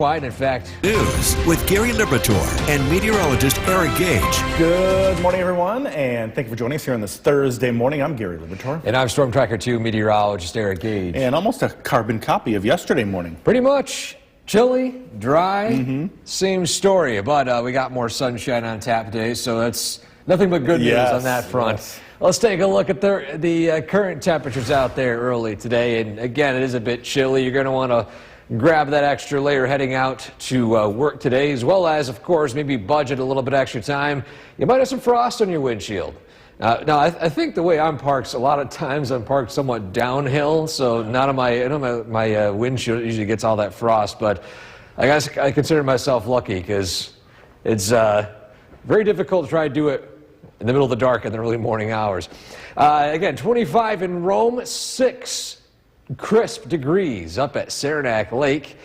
Wide, in fact. News with Gary Liberatore and meteorologist Eric Gage. Good morning, everyone, and thank you for joining us here on this Thursday morning. I'm Gary Liberatore. And I'm Storm Tracker 2 meteorologist Eric Gage. And almost a carbon copy of yesterday morning. Pretty much. Chilly, dry, same story. But we got more sunshine on tap today, so that's nothing but good news on that front. Yes. Let's take a look at the current temperatures out there early today. And again, it is a bit chilly. You're going to want to grab that extra layer heading out to work today, as well as, of course, maybe budget a little bit extra time. You might have some frost on your windshield. Now, I think the way I'm parked, a lot of times I'm parked somewhat downhill, so not on my windshield usually gets all that frost, but I guess I consider myself lucky because it's very difficult to try to do it in the middle of the dark in the early morning hours. Again, 25 in Rome, 6 crisp degrees up at Saranac Lake.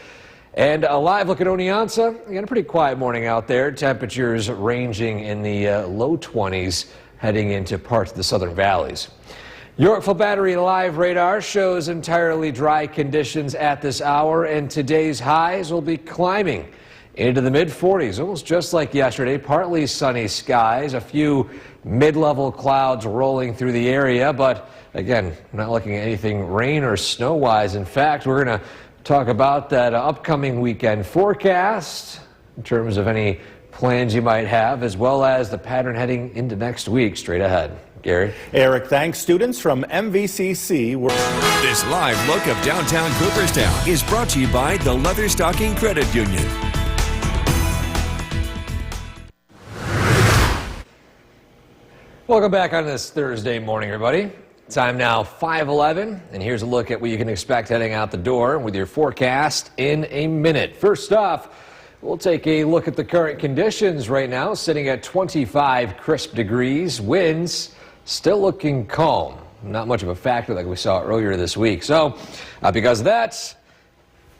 And a live look at Oneonta. Again, a pretty quiet morning out there. Temperatures ranging in the low 20s heading into parts of the southern valleys. Yorkville Battery live radar shows entirely dry conditions at this hour, and today's highs will be climbing into the mid-40s, almost just like yesterday. Partly sunny skies, a few mid-level clouds rolling through the area, but again, not looking at anything rain or snow-wise. In fact, we're going to talk about that upcoming weekend forecast in terms of any plans you might have, as well as the pattern heading into next week straight ahead. Gary? Eric, thanks. Students from MVCC were... This live look of downtown Cooperstown is brought to you by the Leatherstocking Credit Union. Welcome back on this Thursday morning, everybody. Time now 5:11, and here's a look at what you can expect heading out the door with your forecast in a minute. First off, we'll take a look at the current conditions right now, sitting at 25 crisp degrees. Winds still looking calm. Not much of a factor like we saw earlier this week. So, because of that,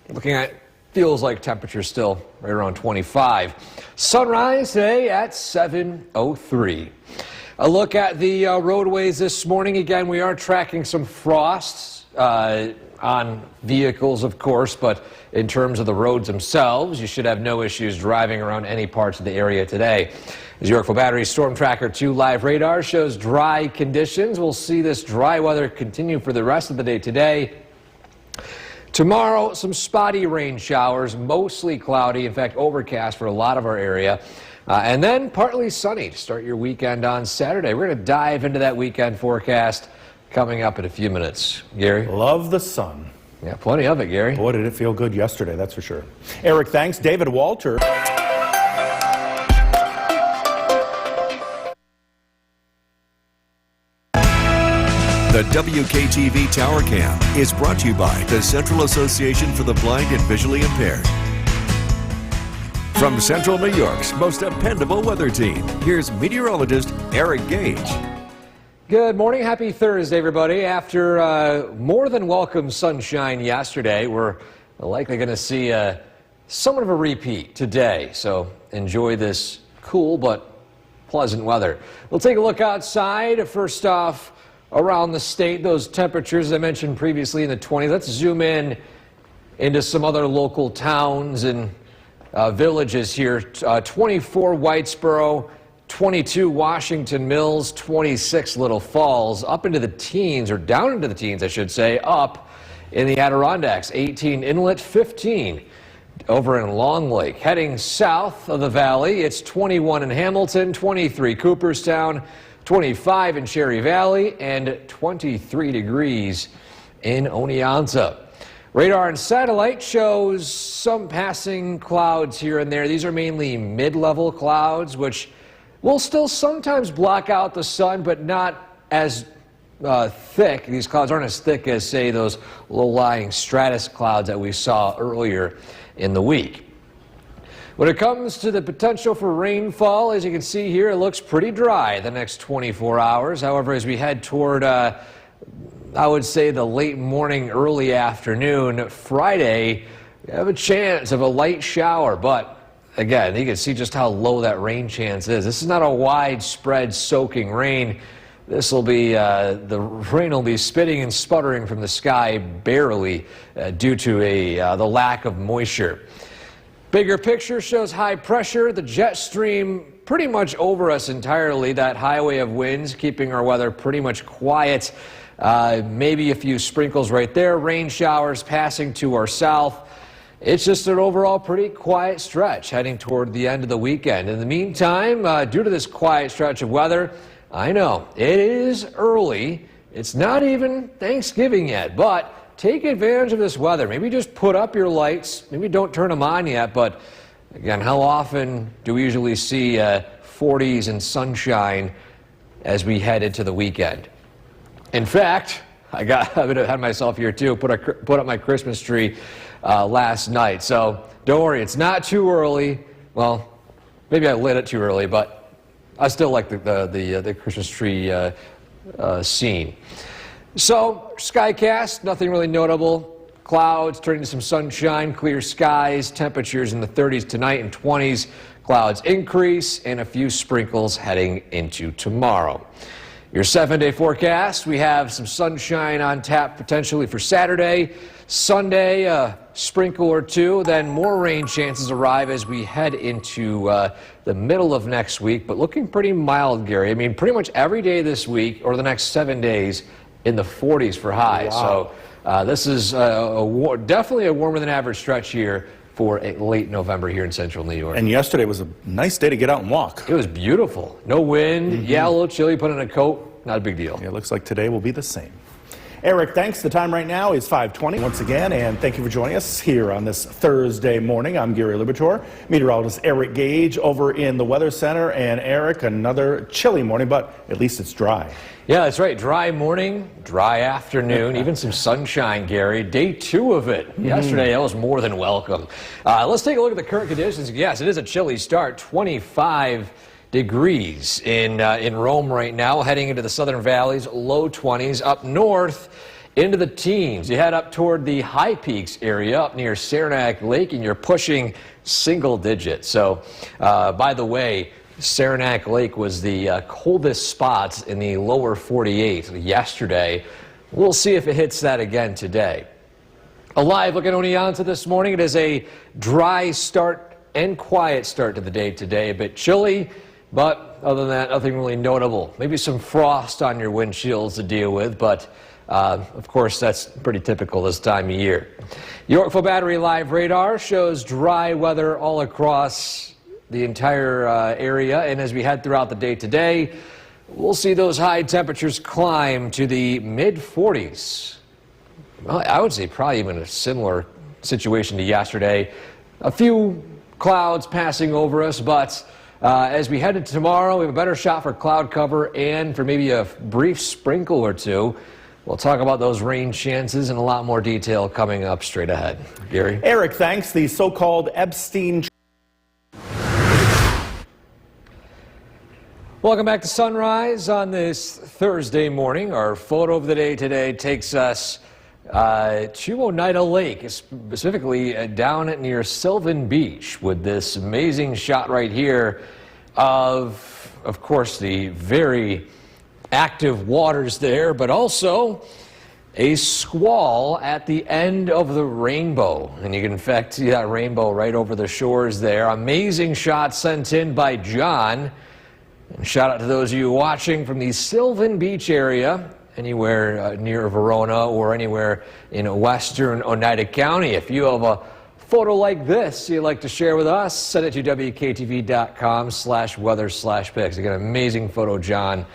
looking at feels like temperatures still right around 25. Sunrise today at 7:03. A look at the roadways this morning. Again, we are tracking some frosts on vehicles, of course, but in terms of the roads themselves, you should have no issues driving around any parts of the area today. As Yorkville Battery Storm Tracker 2 live radar shows dry conditions. We'll see this dry weather continue for the rest of the day today. Tomorrow, some spotty rain showers, mostly cloudy, in fact, overcast for a lot of our area. And then partly sunny to start your weekend on Saturday. We're going to dive into that weekend forecast coming up in a few minutes. Gary? Love the sun. Yeah, plenty of it, Gary. Boy, did it feel good yesterday, that's for sure. Eric, thanks. David Walter. The WKTV Tower Cam is brought to you by the Central Association for the Blind and Visually Impaired. From Central New York's most dependable weather team, here's meteorologist Eric Gage. Good morning. Happy Thursday, everybody. After more than welcome sunshine yesterday, we're likely going to see somewhat of a repeat today. So enjoy this cool but pleasant weather. We'll take a look outside. First off, around the state, those temperatures I mentioned previously in the 20s. Let's zoom in into some other local towns and villages here. 24 Whitesboro, 22 Washington Mills, 26 Little Falls, up into the teens, or down into the teens, I should say, up in the Adirondacks. 18 Inlet, 15 over in Long Lake. Heading south of the valley, it's 21 in Hamilton, 23 Cooperstown, 25 in Cherry Valley, and 23 degrees in Oneonta. Radar and satellite shows some passing clouds here and there. These are mainly mid-level clouds, which will still sometimes block out the sun, but not as thick. These clouds aren't as thick as, say, those low-lying stratus clouds that we saw earlier in the week. When it comes to the potential for rainfall, as you can see here, it looks pretty dry the next 24 hours. However, as we head toward I would say the late morning, early afternoon, Friday, you have a chance of a light shower. But again, you can see just how low that rain chance is. This is not a widespread soaking rain. This will be, the rain will be spitting and sputtering from the sky barely due to the lack of moisture. Bigger picture shows high pressure, the jet stream pretty much over us entirely, that highway of winds keeping our weather pretty much quiet. Maybe a few sprinkles right there, rain showers passing to our south. It's just an overall pretty quiet stretch heading toward the end of the weekend. In the meantime, due to this quiet stretch of weather, I know it is early. It's not even Thanksgiving yet, but take advantage of this weather. Maybe just put up your lights. Maybe don't turn them on yet, but again, how often do we usually see 40s and sunshine as we head into the weekend? In fact, I had myself here too, put up my Christmas tree last night. So don't worry, it's not too early. Well, maybe I lit it too early, but I still like the Christmas tree scene. So skycast, nothing really notable. Clouds turning to some sunshine, clear skies, temperatures in the 30s tonight and 20s. Clouds increase and a few sprinkles heading into tomorrow. Your 7-day forecast, we have some sunshine on tap potentially for Saturday. Sunday, a sprinkle or two, then more rain chances arrive as we head into the middle of next week, but looking pretty mild, Gary. I mean, pretty much every day this week or the next 7 days in the 40s for highs. Wow. So this is definitely a warmer than average stretch here for a late November here in central New York. And yesterday was a nice day to get out and walk. It was beautiful. No wind. Yeah, a little chilly. Put on a coat. Not a big deal. It looks like today will be the same. Eric, thanks. The time right now is 5:20 once again, and thank you for joining us here on this Thursday morning. I'm Gary Liberatore, meteorologist Eric Gage over in the Weather Center. And Eric, another chilly morning, but at least it's dry. Yeah, that's right. Dry morning, dry afternoon, even some sunshine, Gary. Day 2 of it. Yesterday, that was more than welcome. Let's take a look at the current conditions. Yes, it is a chilly start. 25 degrees in Rome right now, heading into the southern valleys, low 20s. Up north into the teens. You head up toward the High Peaks area up near Saranac Lake, and you're pushing single digits. So, by the way, Saranac Lake was the coldest spot in the lower 48 yesterday. We'll see if it hits that again today. A live look at Oneonta this morning. It is a dry start and quiet start to the day today. A bit chilly, but other than that, nothing really notable. Maybe some frost on your windshields to deal with, but of course, that's pretty typical this time of year. Yorkville Battery Live Radar shows dry weather all across the entire area, and as we head throughout the day today, we'll see those high temperatures climb to the mid-40s. Well, I would say probably even a similar situation to yesterday. A few clouds passing over us, but as we head into tomorrow, we have a better shot for cloud cover and for maybe a brief sprinkle or two. We'll talk about those rain chances in a lot more detail coming up straight ahead. Gary? Eric, thanks. The so-called Epstein. Welcome back to Sunrise on this Thursday morning. Our photo of the day today takes us to Oneida Lake, specifically down near Sylvan Beach, with this amazing shot right here of course, the very active waters there, but also a squall at the end of the rainbow. And you can in fact see that rainbow right over the shores there. Amazing shot sent in by John. And shout out to those of you watching from the Sylvan Beach area, anywhere near Verona or anywhere in western Oneida County. If you have a photo like this you'd like to share with us, send it to WKTV.com/weather/pics. Again, amazing photo, John,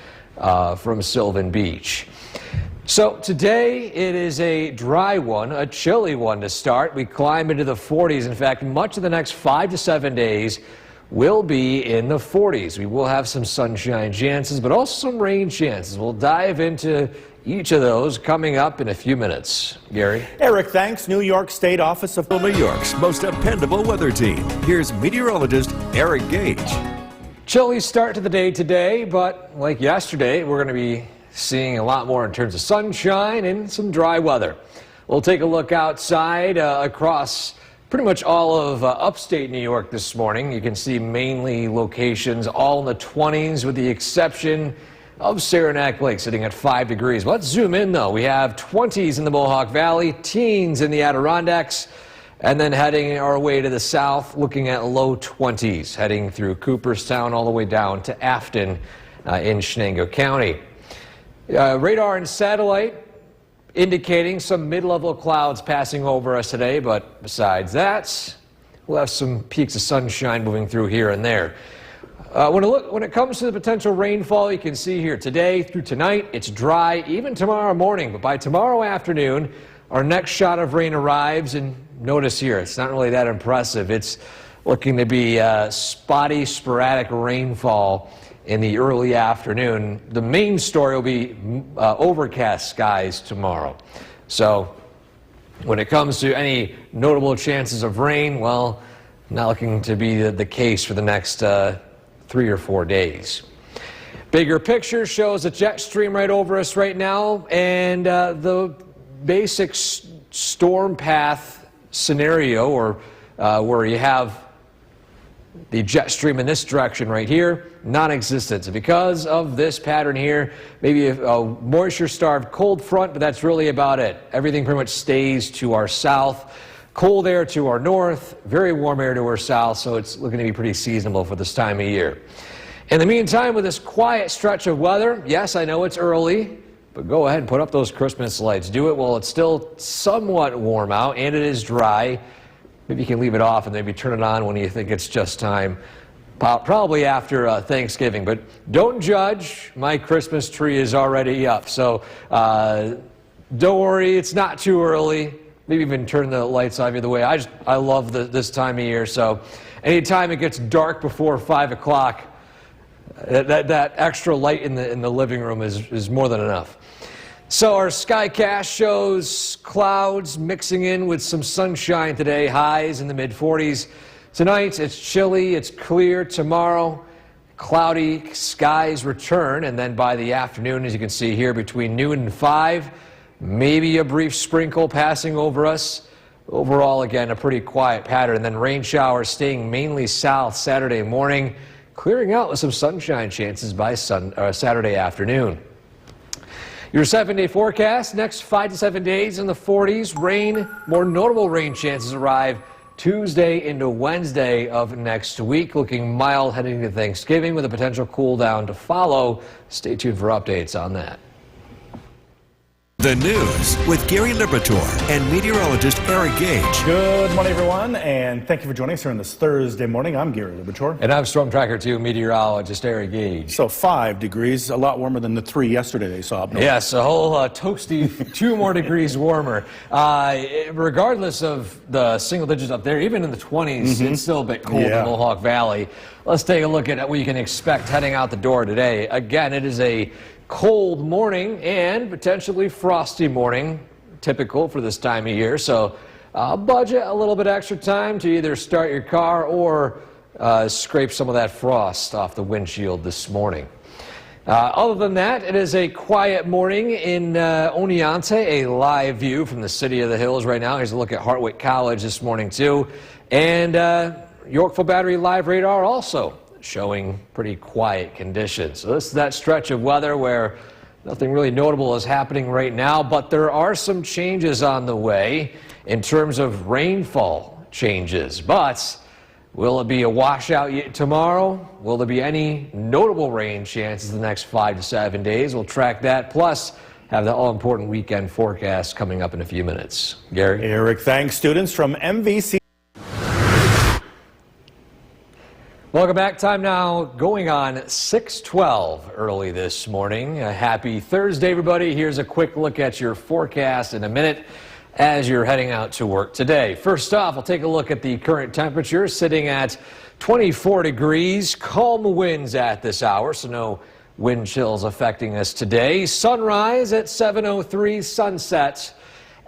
from Sylvan Beach. So today it is a dry one, a chilly one to start. We climb into the 40s. In fact, much of the next 5 to 7 days will be in the 40s. We will have some sunshine chances, but also some rain chances. We'll dive into each of those coming up in a few minutes. Gary? Eric, thanks. New York State Office of New York's most dependable weather team. Here's meteorologist Eric Gage. Chilly start to the day today, but like yesterday, we're going to be seeing a lot more in terms of sunshine and some dry weather. We'll take a look outside across pretty much all of upstate New York this morning. You can see mainly locations all in the 20s with the exception of Saranac Lake sitting at 5 degrees. Let's zoom in though. We have 20s in the Mohawk Valley, teens in the Adirondacks, And then heading our way to the south, looking at low 20s, heading through Cooperstown all the way down to Afton in Chenango County. Radar and satellite indicating some mid-level clouds passing over us today, but besides that, we'll have some peaks of sunshine moving through here and there. When it comes to the potential rainfall, you can see here today through tonight, it's dry, even tomorrow morning. But by tomorrow afternoon, our next shot of rain arrives, and notice here, it's not really that impressive. It's looking to be spotty, sporadic rainfall in the early afternoon. The main story will be overcast skies tomorrow. So when it comes to any notable chances of rain, well, not looking to be the case for the next 3 or 4 days. Bigger picture shows a jet stream right over us right now, and the basic storm path scenario, or where you have the jet stream in this direction right here, non-existent. So because of this pattern here, maybe a moisture-starved cold front, but that's really about it. Everything pretty much stays to our south. Cold air to our north, very warm air to our south, so it's looking to be pretty seasonable for this time of year. In the meantime, with this quiet stretch of weather, yes, I know it's early, but go ahead and put up those Christmas lights. Do it while it's still somewhat warm out and it is dry. Maybe you can leave it off and maybe turn it on when you think it's just time, probably after Thanksgiving. But don't judge. My Christmas tree is already up, so don't worry, it's not too early. Maybe even turn the lights off either way. I love this time of year, so anytime it gets dark before 5 o'clock, that extra light in the living room is more than enough. So our Skycast shows clouds mixing in with some sunshine today, highs in the mid-40s. Tonight it's chilly, it's clear. Tomorrow, cloudy skies return, and then by the afternoon, as you can see here, between noon and 5, maybe a brief sprinkle passing over us. Overall, again, a pretty quiet pattern. And then rain showers staying mainly south Saturday morning, clearing out with some sunshine chances by Saturday afternoon. Your 7-day forecast, next 5 to 7 days in the 40s. Rain, more notable rain chances arrive Tuesday into Wednesday of next week. Looking mild heading to Thanksgiving with a potential cool down to follow. Stay tuned for updates on that. The news with Gary Liberatore and meteorologist Eric Gage. Good morning, everyone, and thank you for joining us here on this Thursday morning. I'm Gary Liberatore. And I'm Storm Tracker 2 meteorologist Eric Gage. So 5 degrees, a lot warmer than the 3 yesterday they saw up north. Yes, a whole toasty 2 more degrees warmer. Regardless of the single digits up there, even in the 20s, it's still a bit cold in Mohawk Valley. Let's take a look at what you can expect heading out the door today. Again, it is a cold morning and potentially frosty morning, typical for this time of year. So budget a little bit extra time to either start your car or scrape some of that frost off the windshield this morning. Other than that, it is a quiet morning in Oneonta, a live view from the City of the Hills right now. Here's a look at Hartwick College this morning too. And Yorkville Battery Live Radar also showing pretty quiet conditions. So this is that stretch of weather where nothing really notable is happening right now, but there are some changes on the way in terms of rainfall changes. But will it be a washout tomorrow? Will there be any notable rain chances the next 5 to 7 days? We'll track that, plus have the all-important weekend forecast coming up in a few minutes. Gary? Eric, thanks. Students from MVC. Welcome back. Time now going on 6:12 early this morning. A happy Thursday, everybody. Here's a quick look at your forecast in a minute as you're heading out to work today. First off, we'll take a look at the current temperature sitting at 24 degrees. Calm winds at this hour, so no wind chills affecting us today. Sunrise at 7:03, sunset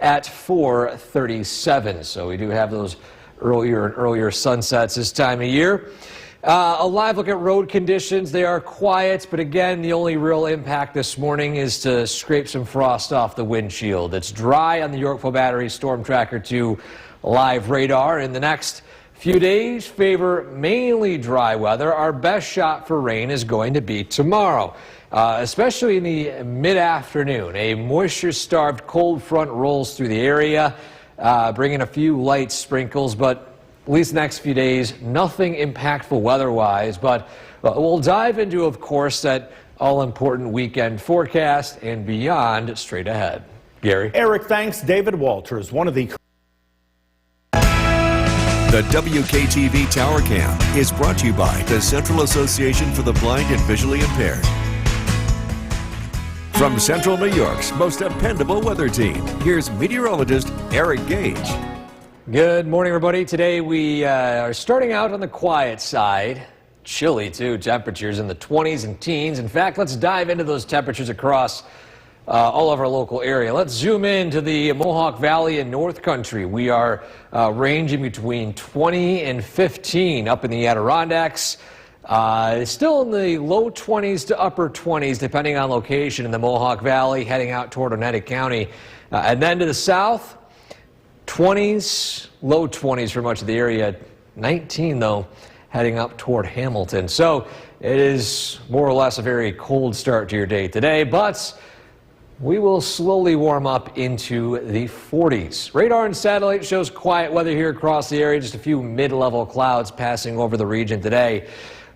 at 4:37. So we do have those earlier and earlier sunsets this time of year. A live look at road conditions. They are quiet, but again, the only real impact this morning is to scrape some frost off the windshield. It's dry on the Yorkville Battery Storm Tracker 2 live radar. In the next few days, favor mainly dry weather. Our best shot for rain is going to be tomorrow, especially in the mid-afternoon. A moisture-starved cold front rolls through the area. bringing a few light sprinkles, but at least the next few days, nothing impactful weather-wise. But we'll dive into, of course, that all-important weekend forecast and beyond straight ahead. Gary? Eric, thanks. David Walters, one of the... The WKTV Tower Cam is brought to you by the Central Association for the Blind and Visually Impaired. From Central New York's most dependable weather team, here's meteorologist Eric Gage. Good morning, everybody. Today we are starting out on the quiet side. Chilly, too. Temperatures in the 20s and teens. In fact, let's dive into those temperatures across all of our local area. Let's zoom in to the Mohawk Valley and North Country. We are ranging between 20 and 15 up in the Adirondacks. Still in the low 20s to upper 20s, depending on location in the Mohawk Valley, heading out toward Oneida County. And then to the south, 20s, low 20s for much of the area. 19, though, heading up toward Hamilton. So it is more or less a very cold start to your day today, but we will slowly warm up into the 40s. Radar and satellite shows quiet weather here across the area, just a few mid-level clouds passing over the region today.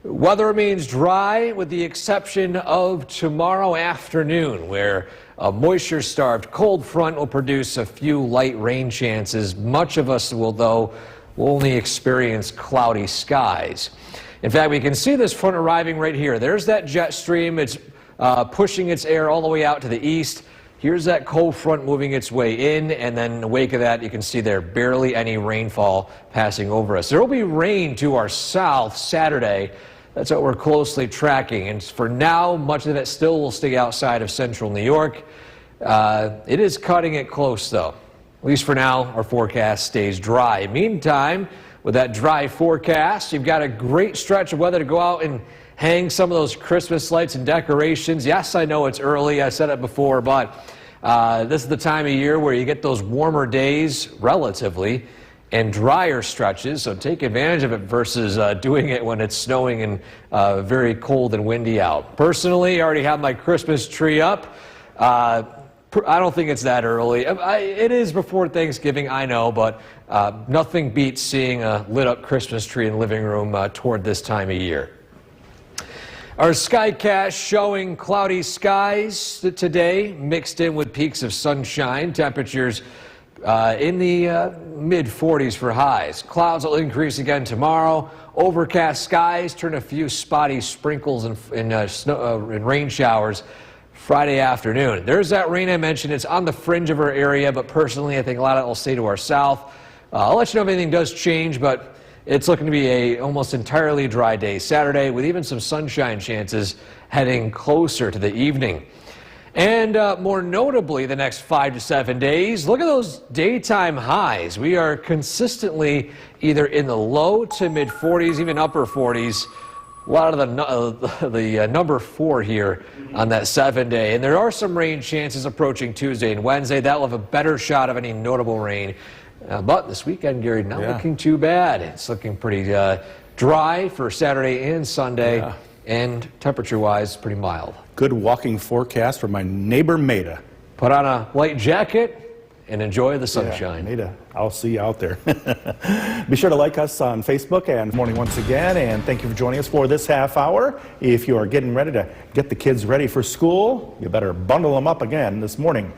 Weather remains dry with the exception of tomorrow afternoon, where a moisture-starved cold front will produce a few light rain chances. Much of us will only experience cloudy skies. In fact, we can see this front arriving right here. There's that jet stream. It's pushing its air all the way out to the east. Here's that cold front moving its way in, and then in the wake of that, you can see there barely any rainfall passing over us. There will be rain to our south Saturday. That's what we're closely tracking. And for now, much of it still will stay outside of central New York. It is cutting it close, though. At least for now, our forecast stays dry. Meantime, with that dry forecast, you've got a great stretch of weather to go out and hang some of those Christmas lights and decorations. Yes, I know it's early. I said it before, but this is the time of year where you get those warmer days, relatively, and drier stretches. So take advantage of it versus doing it when it's snowing and very cold and windy out. Personally, I already have my Christmas tree up. I don't think it's that early. It is before Thanksgiving, I know, but nothing beats seeing a lit up Christmas tree in the living room toward this time of year. Our Skycast showing cloudy skies today, mixed in with peaks of sunshine. Temperatures in the mid-40s for highs. Clouds will increase again tomorrow. Overcast skies turn a few spotty sprinkles and rain showers Friday afternoon. There's that rain I mentioned. It's on the fringe of our area, but personally I think a lot of it will stay to our south. I'll let you know if anything does change, but it's looking to be a almost entirely dry day Saturday with even some sunshine chances heading closer to the evening. And more notably, the next 5 to 7 days, look at those daytime highs. We are consistently either in the low to mid 40s, even upper 40s. A lot of the number 4 here on that 7-day. And there are some rain chances approaching Tuesday and Wednesday. That will have a better shot of any notable rain. But this weekend, Gary, not looking too bad. It's looking pretty dry for Saturday and Sunday, and temperature-wise, pretty mild. Good walking forecast from my neighbor, Maida. Put on a light jacket and enjoy the sunshine. Maida, I'll see you out there. Be sure to like us on Facebook and morning once again, and thank you for joining us for this half hour. If you are getting ready to get the kids ready for school, you better bundle them up again this morning.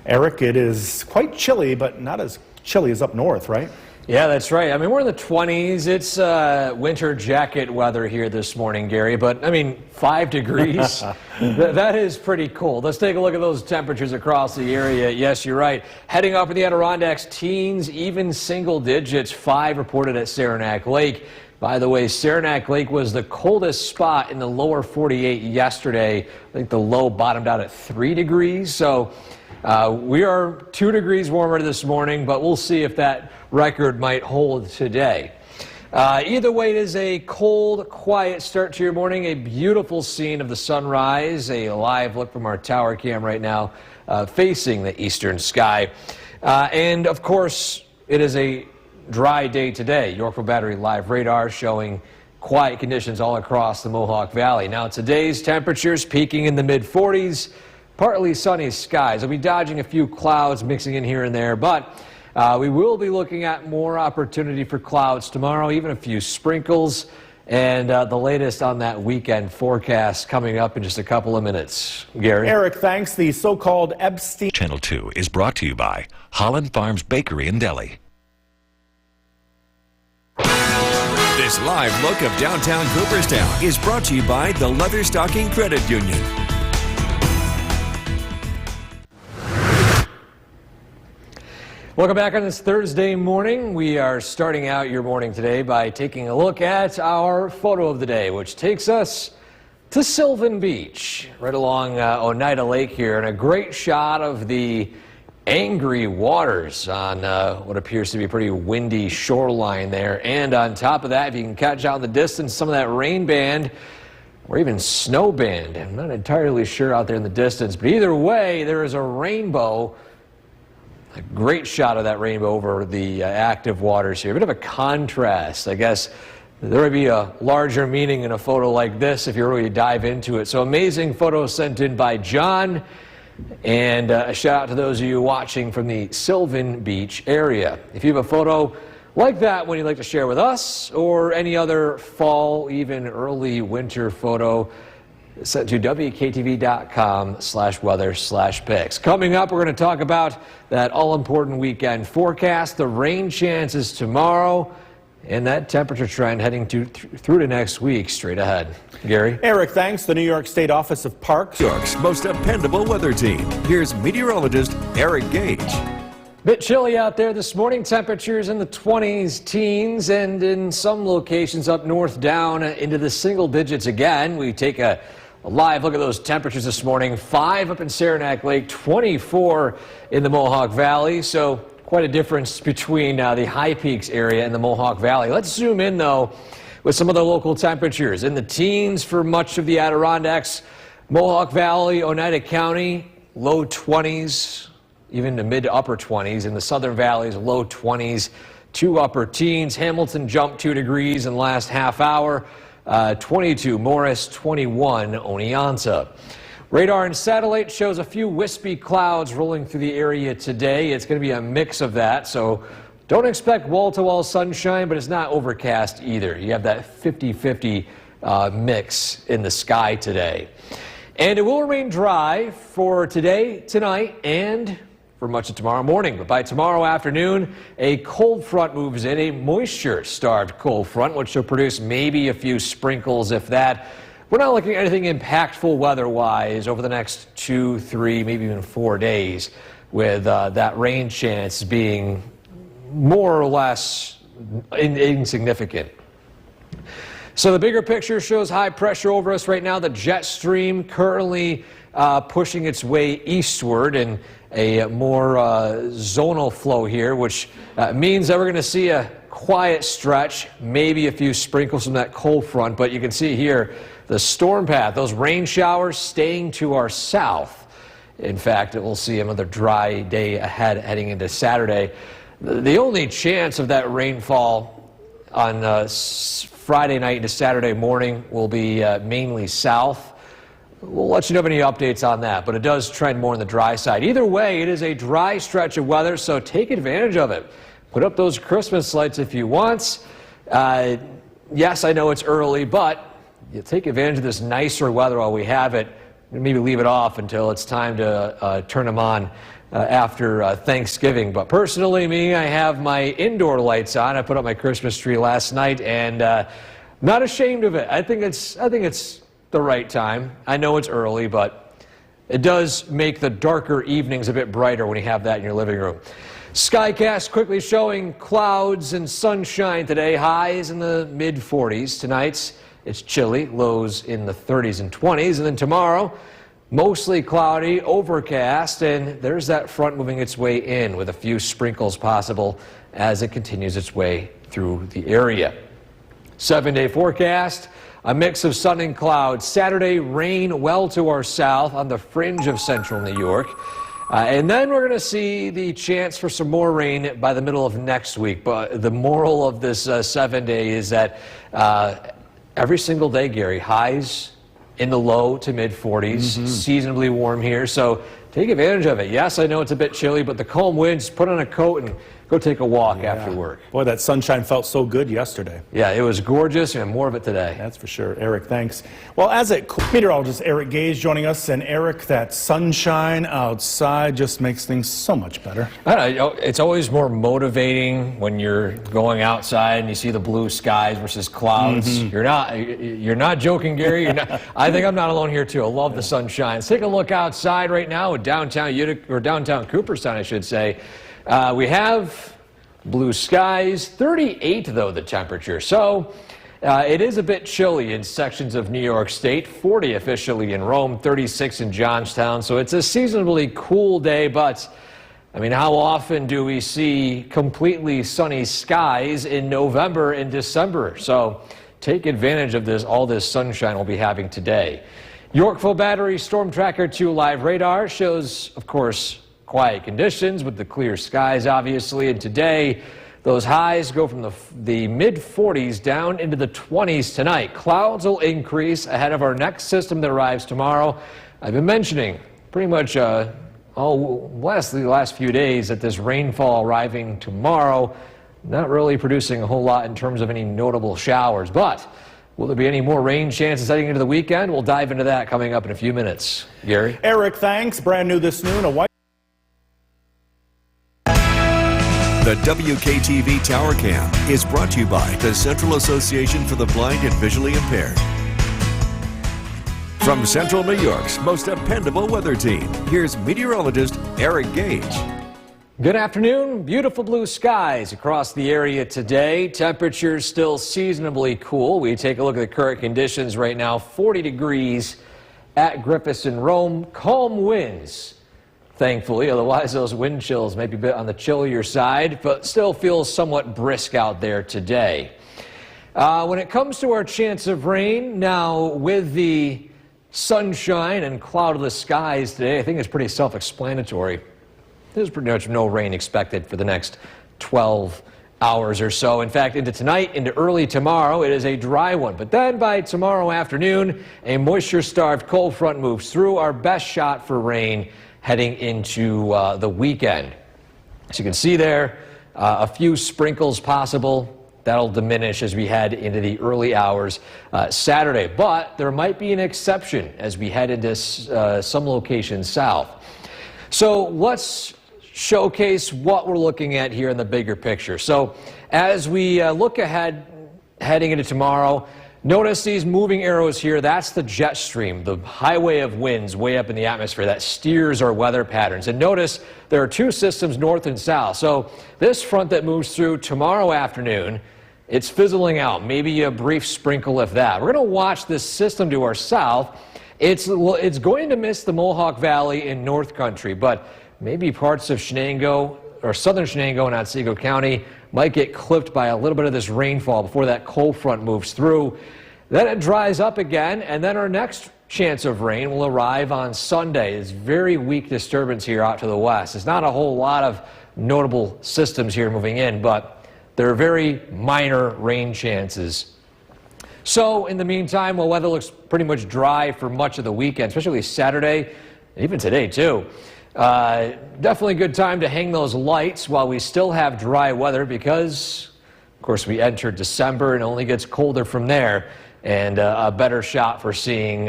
Eric, it is quite chilly, but not as chilly as up north, right? Yeah, that's right. I mean, we're in the 20s. It's winter jacket weather here this morning, Gary, but I mean, 5 degrees. That is pretty cold. Let's take a look at those temperatures across the area. Yes, you're right. Heading up in the Adirondacks, teens, even single digits, 5 reported at Saranac Lake. By the way, Saranac Lake was the coldest spot in the lower 48 yesterday. I think the low bottomed out at 3 degrees. So we are 2 degrees warmer this morning, but we'll see if that record might hold today. Either way, it is a cold, quiet start to your morning. A beautiful scene of the sunrise. A live look from our tower cam right now facing the eastern sky. And, of course, it is a dry day today. Yorkville Battery live radar showing quiet conditions all across the Mohawk Valley. Now, today's temperatures peaking in the mid-40s. Partly sunny skies. We'll be dodging a few clouds mixing in here and there, but We will be looking at more opportunity for clouds tomorrow, even a few sprinkles. And the latest on that weekend forecast coming up in just a couple of minutes. Gary? Eric, thanks. The so-called Epstein. Channel 2 is brought to you by Holland Farms Bakery and Deli. This live look of downtown Cooperstown is brought to you by the Leatherstocking Credit Union. Welcome back on this Thursday morning. We are starting out your morning today by taking a look at our photo of the day, which takes us to Sylvan Beach, right along Oneida Lake here, and a great shot of the angry waters on what appears to be a pretty windy shoreline there. And on top of that, if you can catch out in the distance some of that rain band or even snow band. I'm not entirely sure out there in the distance, but either way, there is a rainbow. A great shot of that rainbow over the active waters here. A bit of a contrast, I guess. There would be a larger meaning in a photo like this if you really dive into it. So amazing photo sent in by John. And a shout out to those of you watching from the Sylvan Beach area. If you have a photo like that one you'd like to share with us, or any other fall, even early winter photo, sent to WKTV.com/weather/pics. Coming up, we're going to talk about that all-important weekend forecast, the rain chances tomorrow, and that temperature trend heading through to next week. Straight ahead. Gary? Eric, thanks. The New York State Office of Parks. New York's most dependable weather team. Here's meteorologist Eric Gage. Bit chilly out there this morning. Temperatures in the 20s, teens, and in some locations up north down into the single digits again. We take a live look at those temperatures this morning. 5 up in Saranac Lake, 24 in the Mohawk Valley. So quite a difference between the High Peaks area and the Mohawk Valley. Let's zoom in, though, with some of the local temperatures. In the teens for much of the Adirondacks, Mohawk Valley, Oneida County, low 20s, even to mid to upper 20s. In the Southern Valleys, low 20s to upper teens. Hamilton jumped 2 degrees in the last half hour. 22 Morris, 21 Oneonta. Radar and satellite shows a few wispy clouds rolling through the area today. It's going to be a mix of that, so don't expect wall-to-wall sunshine, but it's not overcast either. You have that 50-50 mix in the sky today. And it will remain dry for today, tonight, and for much of tomorrow morning. But by tomorrow afternoon, a cold front moves in, a moisture-starved cold front, which will produce maybe a few sprinkles, if that. We're not looking at anything impactful weather-wise over the next 2, 3, maybe even 4 days, with that rain chance being more or less insignificant. So the bigger picture shows high pressure over us right now. The jet stream currently pushing its way eastward, and a more zonal flow here, which means that we're going to see a quiet stretch, maybe a few sprinkles from that cold front. But you can see here the storm path, those rain showers staying to our south. In fact, we'll see another dry day ahead heading into Saturday. The only chance of that rainfall on Friday night into Saturday morning will be mainly south. We'll let you know of any updates on that, but it does trend more on the dry side. Either way, it is a dry stretch of weather, so take advantage of it. Put up those Christmas lights if you want. Yes, I know it's early, but you take advantage of this nicer weather while we have it. Maybe leave it off until it's time to turn them on after Thanksgiving. But personally, I have my indoor lights on. I put up my Christmas tree last night, and not ashamed of it. I think it's the right time. I know it's early, but it does make the darker evenings a bit brighter when you have that in your living room. Skycast quickly showing clouds and sunshine today. Highs in the mid-40s. Tonight's it's chilly, lows in the 30s and 20s. And then tomorrow, mostly cloudy, overcast, and there's that front moving its way in with a few sprinkles possible as it continues its way through the area. 7-day forecast. A mix of sun and clouds. Saturday, rain well to our south on the fringe of central New York. And then we're going to see the chance for some more rain by the middle of next week. But the moral of this 7-day is that every single day, Gary, highs in the low to mid-40s, seasonably warm here. So take advantage of it. Yes, I know it's a bit chilly, but the calm winds, put on a coat and go take a walk after work. Boy, that sunshine felt so good yesterday. Yeah, it was gorgeous, and more of it today. That's for sure. Eric, thanks. Well, as a meteorologist, Eric Gage joining us. And Eric, that sunshine outside just makes things so much better. I don't know, it's always more motivating when you're going outside and you see the blue skies versus clouds. You're not joking, Gary. I think I'm not alone here too. I love the sunshine. Let's take a look outside right now at downtown Utica, or downtown Cooperstown, I should say. We have blue skies, 38 though the temperature. So it is a bit chilly in sections of New York State, 40 officially in Rome, 36 in Johnstown. So it's a seasonably cool day, but I mean, how often do we see completely sunny skies in November and December? So take advantage of all this sunshine we'll be having today. Yorkville Battery Storm Tracker 2 live radar shows, of course, quiet conditions with the clear skies, obviously. And today, those highs go from the mid-40s down into the 20s tonight. Clouds will increase ahead of our next system that arrives tomorrow. I've been mentioning pretty much the last few days that this rainfall arriving tomorrow, not really producing a whole lot in terms of any notable showers. But will there be any more rain chances heading into the weekend? We'll dive into that coming up in a few minutes. Gary? Eric, thanks. Brand new this noon, a white. The WKTV Tower Cam is brought to you by the Central Association for the Blind and Visually Impaired. From Central New York's most dependable weather team, here's meteorologist Eric Gage. Good afternoon. Beautiful blue skies across the area today. Temperatures still seasonably cool. We take a look at the current conditions right now. 40 degrees at Griffiths and Rome. Calm winds, thankfully. Otherwise, those wind chills may be a bit on the chillier side, but still feels somewhat brisk out there today. When it comes to our chance of rain, now with the sunshine and cloudless skies today, I think it's pretty self-explanatory. There's pretty much no rain expected for the next 12 hours or so. In fact, into tonight, into early tomorrow, it is a dry one. But then by tomorrow afternoon, a moisture-starved cold front moves through. Our best shot for rain heading into the weekend. As you can see there, a few sprinkles possible. That'll diminish as we head into the early hours Saturday. But there might be an exception as we head into some locations south. So let's showcase what we're looking at here in the bigger picture. So as we look ahead, heading into tomorrow, notice these moving arrows here. That's the jet stream, the highway of winds way up in the atmosphere that steers our weather patterns. And notice there are two systems north and south. So this front that moves through tomorrow afternoon, it's fizzling out, maybe a brief sprinkle if that. We're going to watch this system to our south. It's going to miss the Mohawk Valley in North Country, but maybe parts of Shenango or southern Shenango and Otsego County might get clipped by a little bit of this rainfall before that cold front moves through. Then it dries up again, and then our next chance of rain will arrive on Sunday. It's very weak disturbance here out to the west. It's not a whole lot of notable systems here moving in, but there are very minor rain chances. So in the meantime, while weather looks pretty much dry for much of the weekend, especially Saturday, and even today too, definitely a good time to hang those lights while we still have dry weather because, of course, we enter December and it only gets colder from there, and a better shot for seeing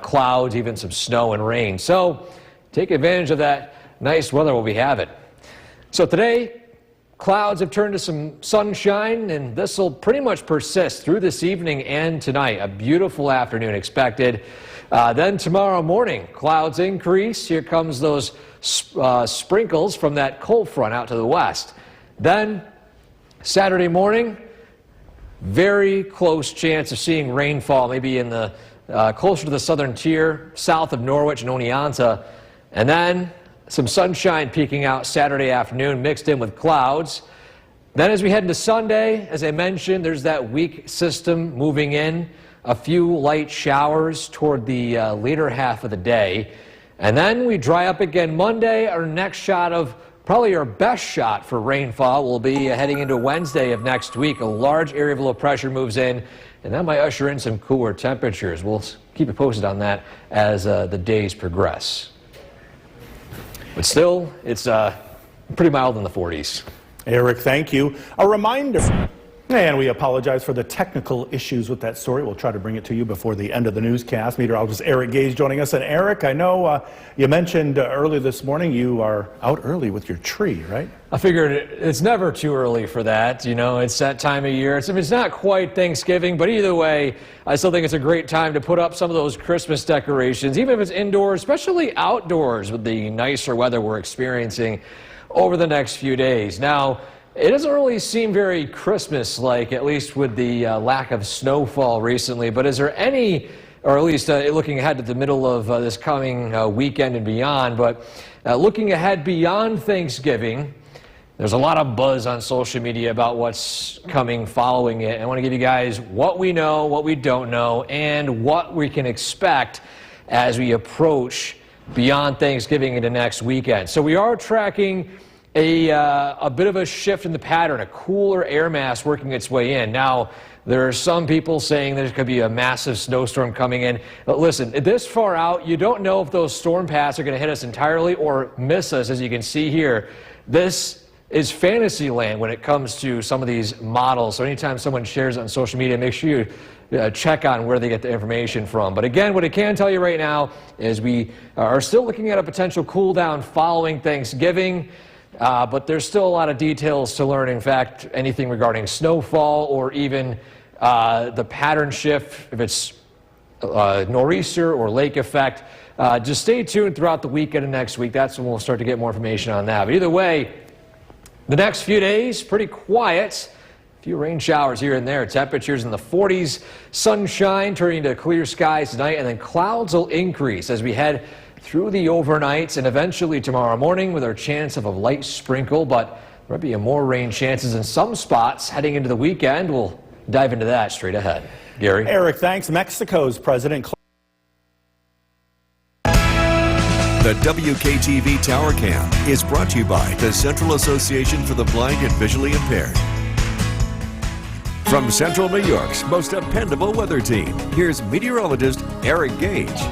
clouds, even some snow and rain. So take advantage of that nice weather while we have it. So today, clouds have turned to some sunshine, and this will pretty much persist through this evening and tonight. A beautiful afternoon expected. Then tomorrow morning, clouds increase. Here comes those sprinkles from that cold front out to the west. Then Saturday morning, very close chance of seeing rainfall, maybe in the closer to the southern tier, south of Norwich and Oneonta. And then some sunshine peeking out Saturday afternoon mixed in with clouds. Then as we head into Sunday, as I mentioned, there's that weak system moving in. A few light showers toward the later half of the day. And then we dry up again Monday. Our next shot of probably our best shot for rainfall will be heading into Wednesday of next week. A large area of low pressure moves in, and that might usher in some cooler temperatures. We'll keep you posted on that as the days progress. But still, it's pretty mild in the 40s. Eric, thank you. A reminder, and we apologize for the technical issues with that story. We'll try to bring it to you before the end of the newscast. Meteorologist Eric Gage joining us. And Eric, I know you mentioned early this morning you are out early with your tree, right? I figured it's never too early for that. You know, it's that time of year. It's not quite Thanksgiving, but either way, I still think it's a great time to put up some of those Christmas decorations, even if it's indoors, especially outdoors with the nicer weather we're experiencing over the next few days. Now, it doesn't really seem very Christmas-like, at least with the lack of snowfall recently, but is there any, or at least looking ahead to the middle of this coming weekend and beyond, but looking ahead beyond Thanksgiving, there's a lot of buzz on social media about what's coming following it. I want to give you guys what we know, what we don't know, and what we can expect as we approach beyond Thanksgiving into next weekend. So we are tracking a bit of a shift in the pattern, a cooler air mass working its way in. Now, there are some people saying there could be a massive snowstorm coming in. But listen, this far out, you don't know if those storm paths are going to hit us entirely or miss us, as you can see here. This is fantasy land when it comes to some of these models. So anytime someone shares it on social media, make sure you check on where they get the information from. But again, what I can tell you right now is we are still looking at a potential cool down following Thanksgiving. But there's still a lot of details to learn. In fact, anything regarding snowfall or even the pattern shift, if it's nor'easter or lake effect, just stay tuned throughout the weekend and next week. That's when we'll start to get more information on that. But either way, the next few days, pretty quiet. A few rain showers here and there. Temperatures in the 40s. Sunshine turning to clear skies tonight, and then clouds will increase as we head through the overnights and eventually tomorrow morning with our chance of a light sprinkle, but there might be more rain chances in some spots heading into the weekend. We'll dive into that straight ahead. Gary? Eric, thanks. Mexico's President The WKTV Tower Cam is brought to you by the Central Association for the Blind and Visually Impaired. From Central New York's most dependable weather team, here's meteorologist Eric Gage.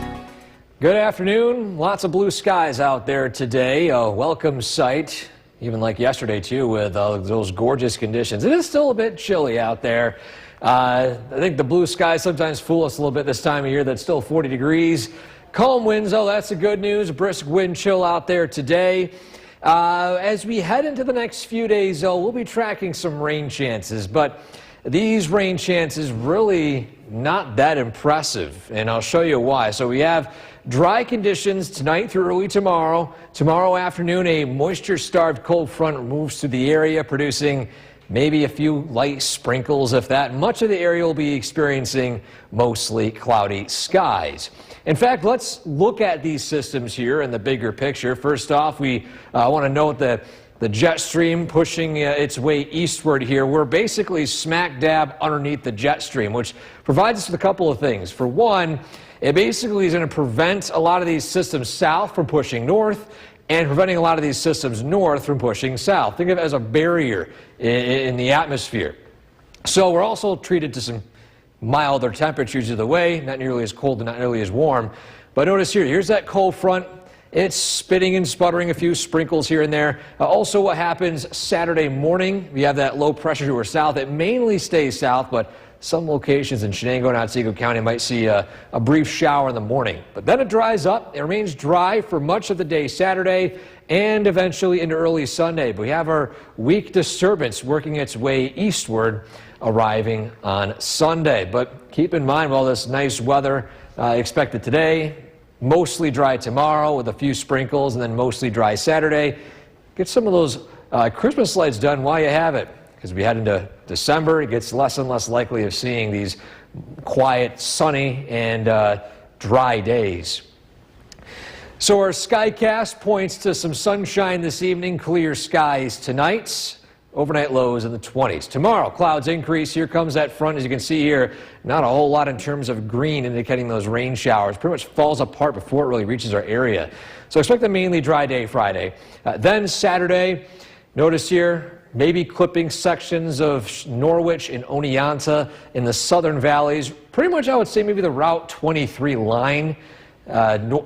Good afternoon. Lots of blue skies out there today. A welcome sight, even like yesterday too, with those gorgeous conditions. It is still a bit chilly out there. I think the blue skies sometimes fool us a little bit this time of year. That's still 40 degrees. Calm winds, though, that's the good news. Brisk wind chill out there today. As we head into the next few days, though, we'll be tracking some rain chances, but these rain chances really not that impressive, and I'll show you why. So we have dry conditions tonight through early tomorrow. Tomorrow afternoon, a moisture-starved cold front moves through the area, producing maybe a few light sprinkles, if that. Much of the area will be experiencing mostly cloudy skies. In fact, let's look at these systems here in the bigger picture. First off, we want to note that the jet stream pushing its way eastward here. We're basically smack dab underneath the jet stream, which provides us with a couple of things. For one, it basically is going to prevent a lot of these systems south from pushing north and preventing a lot of these systems north from pushing south. Think of it as a barrier in the atmosphere. So we're also treated to some milder temperatures either way, not nearly as cold and not nearly as warm. But notice here, here's that cold front. It's spitting and sputtering, a few sprinkles here and there. Also, what happens Saturday morning, we have that low pressure to our south. It mainly stays south, but some locations in Shenango and Otsego County might see a brief shower in the morning. But then it dries up. It remains dry for much of the day Saturday and eventually into early Sunday. But we have our weak disturbance working its way eastward, arriving on Sunday. But keep in mind, all this nice weather expected today, mostly dry tomorrow with a few sprinkles, and then mostly dry Saturday. Get some of those Christmas lights done while you have it, because we head into December. It gets less and less likely of seeing these quiet, sunny, and dry days. So our Skycast points to some sunshine this evening, clear skies tonight. Overnight lows in the 20s. Tomorrow, clouds increase. Here comes that front. As you can see here, not a whole lot in terms of green indicating those rain showers. Pretty much falls apart before it really reaches our area. So expect a mainly dry day Friday. Then Saturday, notice here, maybe clipping sections of Norwich and Oneonta in the southern valleys. Pretty much, I would say, maybe the Route 23 line,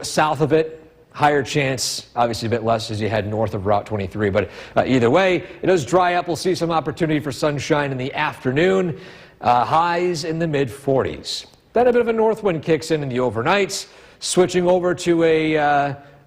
south of it. higher chance, obviously a bit less as you head north of Route 23. But either way, it does dry up. We'll see some opportunity for sunshine in the afternoon. Highs in the mid-40s. Then a bit of a north wind kicks in the overnights, switching over to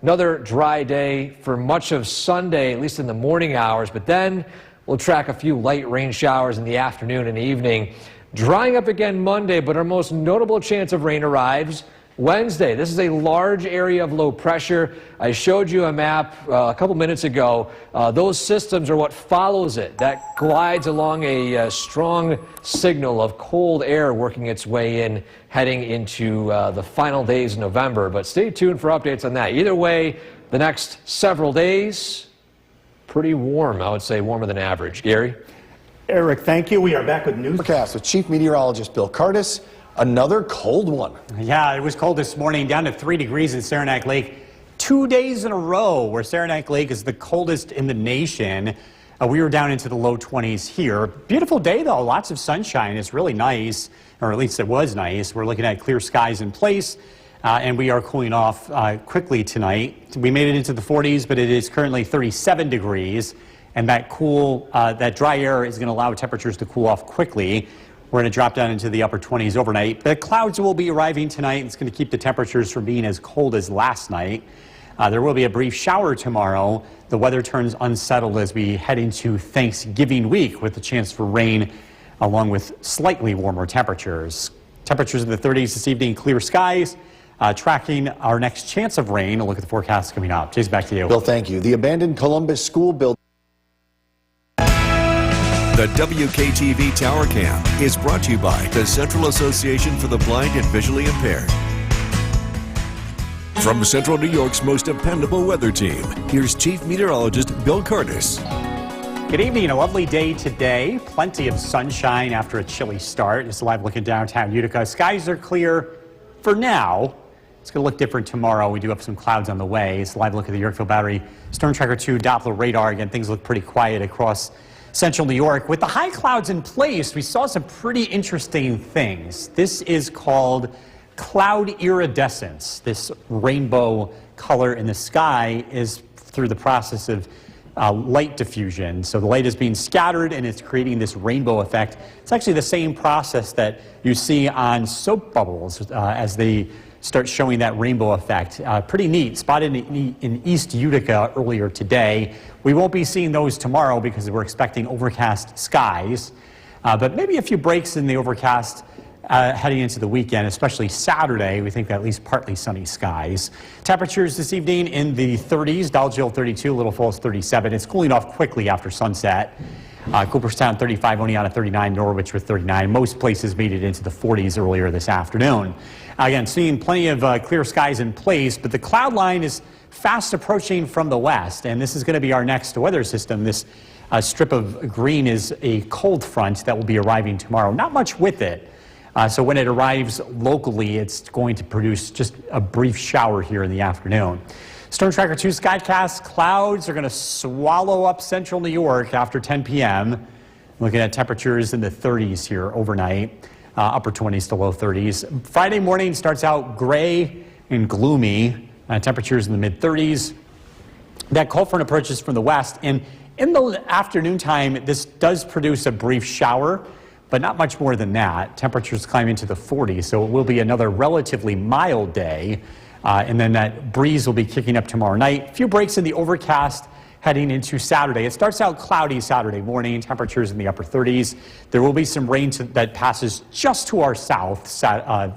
another dry day for much of Sunday, at least in the morning hours. But then we'll track a few light rain showers in the afternoon and evening. Drying up again Monday, but our most notable chance of rain arrives Wednesday. This is a large area of low pressure. I showed you a map a couple minutes ago. Those systems are what follows it. That glides along a strong signal of cold air working its way in, heading into the final days of November. But stay tuned for updates on that. Either way, the next several days, pretty warm, I would say warmer than average. Gary? Eric, thank you. We are back with news. Forecast with Chief Meteorologist Bill Curtis. Another cold one. Yeah, it was cold this morning, down to 3 degrees in Saranac Lake. 2 days in a row where Saranac Lake is the coldest in the nation. We were down into the low 20s here. Beautiful day, though. Lots of sunshine. It's really nice, or at least it was nice. We're looking at clear skies in place, and we are cooling off quickly tonight. We made it into the 40s, but it is currently 37 degrees, and that dry air is going to allow temperatures to cool off quickly. We're going to drop down into the upper 20s overnight. The clouds will be arriving tonight. It's going to keep the temperatures from being as cold as last night. There will be a brief shower tomorrow. The weather turns unsettled as we head into Thanksgiving week with a chance for rain along with slightly warmer temperatures. Temperatures in the 30s this evening, clear skies. Tracking our next chance of rain. A look at the forecast coming up. Jason, back to you. Bill, thank you. The abandoned Columbus school building. The WKTV Tower Cam is brought to you by the Central Association for the Blind and Visually Impaired. From Central New York's most dependable weather team, here's Chief Meteorologist Bill Curtis. Good evening. A lovely day today. Plenty of sunshine after a chilly start. Just a live look at downtown Utica. Skies are clear for now. It's going to look different tomorrow. We do have some clouds on the way. It's a live look at the Yorkville Battery Storm Tracker 2 Doppler radar. Again, things look pretty quiet across Central New York. With the high clouds in place, we saw some pretty interesting things. This is called cloud iridescence. This rainbow color in the sky is through the process of light diffusion. So the light is being scattered and it's creating this rainbow effect. It's actually the same process that you see on soap bubbles as they start showing that rainbow effect. Pretty neat. Spotted in East Utica earlier today. We won't be seeing those tomorrow because we're expecting overcast skies. But maybe a few breaks in the overcast heading into the weekend, especially Saturday. We think at least partly sunny skies. Temperatures this evening in the 30s. Dalgill 32, Little Falls 37. It's cooling off quickly after sunset. Cooperstown 35, Oneonta 39, Norwich with 39. Most places made it into the 40s earlier this afternoon. Again, seeing plenty of clear skies in place, but the cloud line is fast approaching from the west, and this is going to be our next weather system. This strip of green is a cold front that will be arriving tomorrow. Not much with it. So when it arrives locally, it's going to produce just a brief shower here in the afternoon. Storm Tracker 2 Skycast, clouds are going to swallow up central New York after 10 p.m. Looking at temperatures in the 30s here overnight, upper 20s to low 30s. Friday morning starts out gray and gloomy, temperatures in the mid-30s. That cold front approaches from the west, and in the afternoon time, this does produce a brief shower, but not much more than that. Temperatures climb into the 40s, so it will be another relatively mild day. And then that breeze will be kicking up tomorrow night. A few breaks in the overcast heading into Saturday. It starts out cloudy Saturday morning, temperatures in the upper 30s. There will be some rain that passes just to our south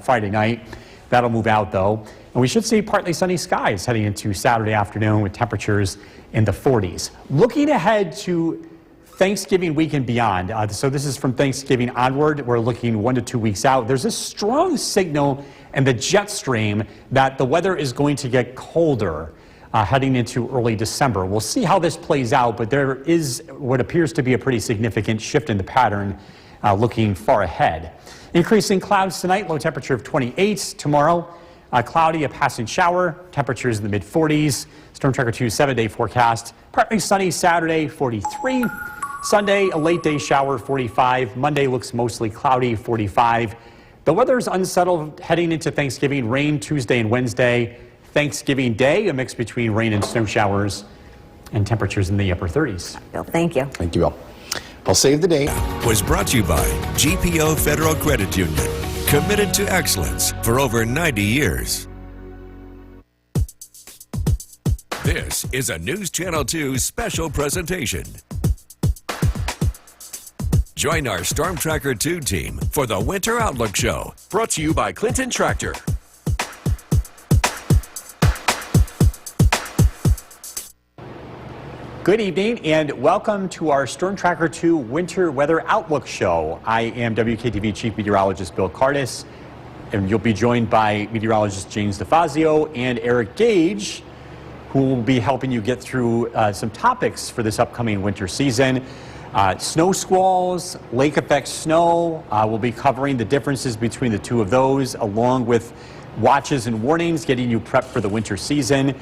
Friday night. That'll move out though. And we should see partly sunny skies heading into Saturday afternoon with temperatures in the 40s. Looking ahead to Thanksgiving week and beyond. So this is from Thanksgiving onward. We're looking 1 to 2 weeks out. There's a strong signal in the jet stream that the weather is going to get colder heading into early December. We'll see how this plays out, but there is what appears to be a pretty significant shift in the pattern looking far ahead. Increasing clouds tonight, low temperature of 28. Tomorrow, cloudy, a passing shower, temperatures in the mid-40s. Storm Tracker 2 7-day forecast. Partly sunny Saturday, 43. Sunday, a late day shower, 45. Monday looks mostly cloudy, 45. The weather is unsettled heading into Thanksgiving. Rain Tuesday and Wednesday. Thanksgiving Day, a mix between rain and snow showers and temperatures in the upper 30s. Bill, thank you. Thank you, Bill. I'll save the day. Was brought to you by GPO Federal Credit Union. Committed to excellence for over 90 years. This is a News Channel 2 special presentation. Join our Storm Tracker 2 team for the Winter Outlook Show. Brought to you by Clinton Tractor. Good evening and welcome to our Storm Tracker 2 Winter Weather Outlook Show. I am WKTV Chief Meteorologist Bill Cardis, and you'll be joined by meteorologist James DeFazio and Eric Gage, who will be helping you get through some topics for this upcoming winter season. Snow squalls, lake effect snow, we'll be covering the differences between the two of those, along with watches and warnings, getting you prepped for the winter season.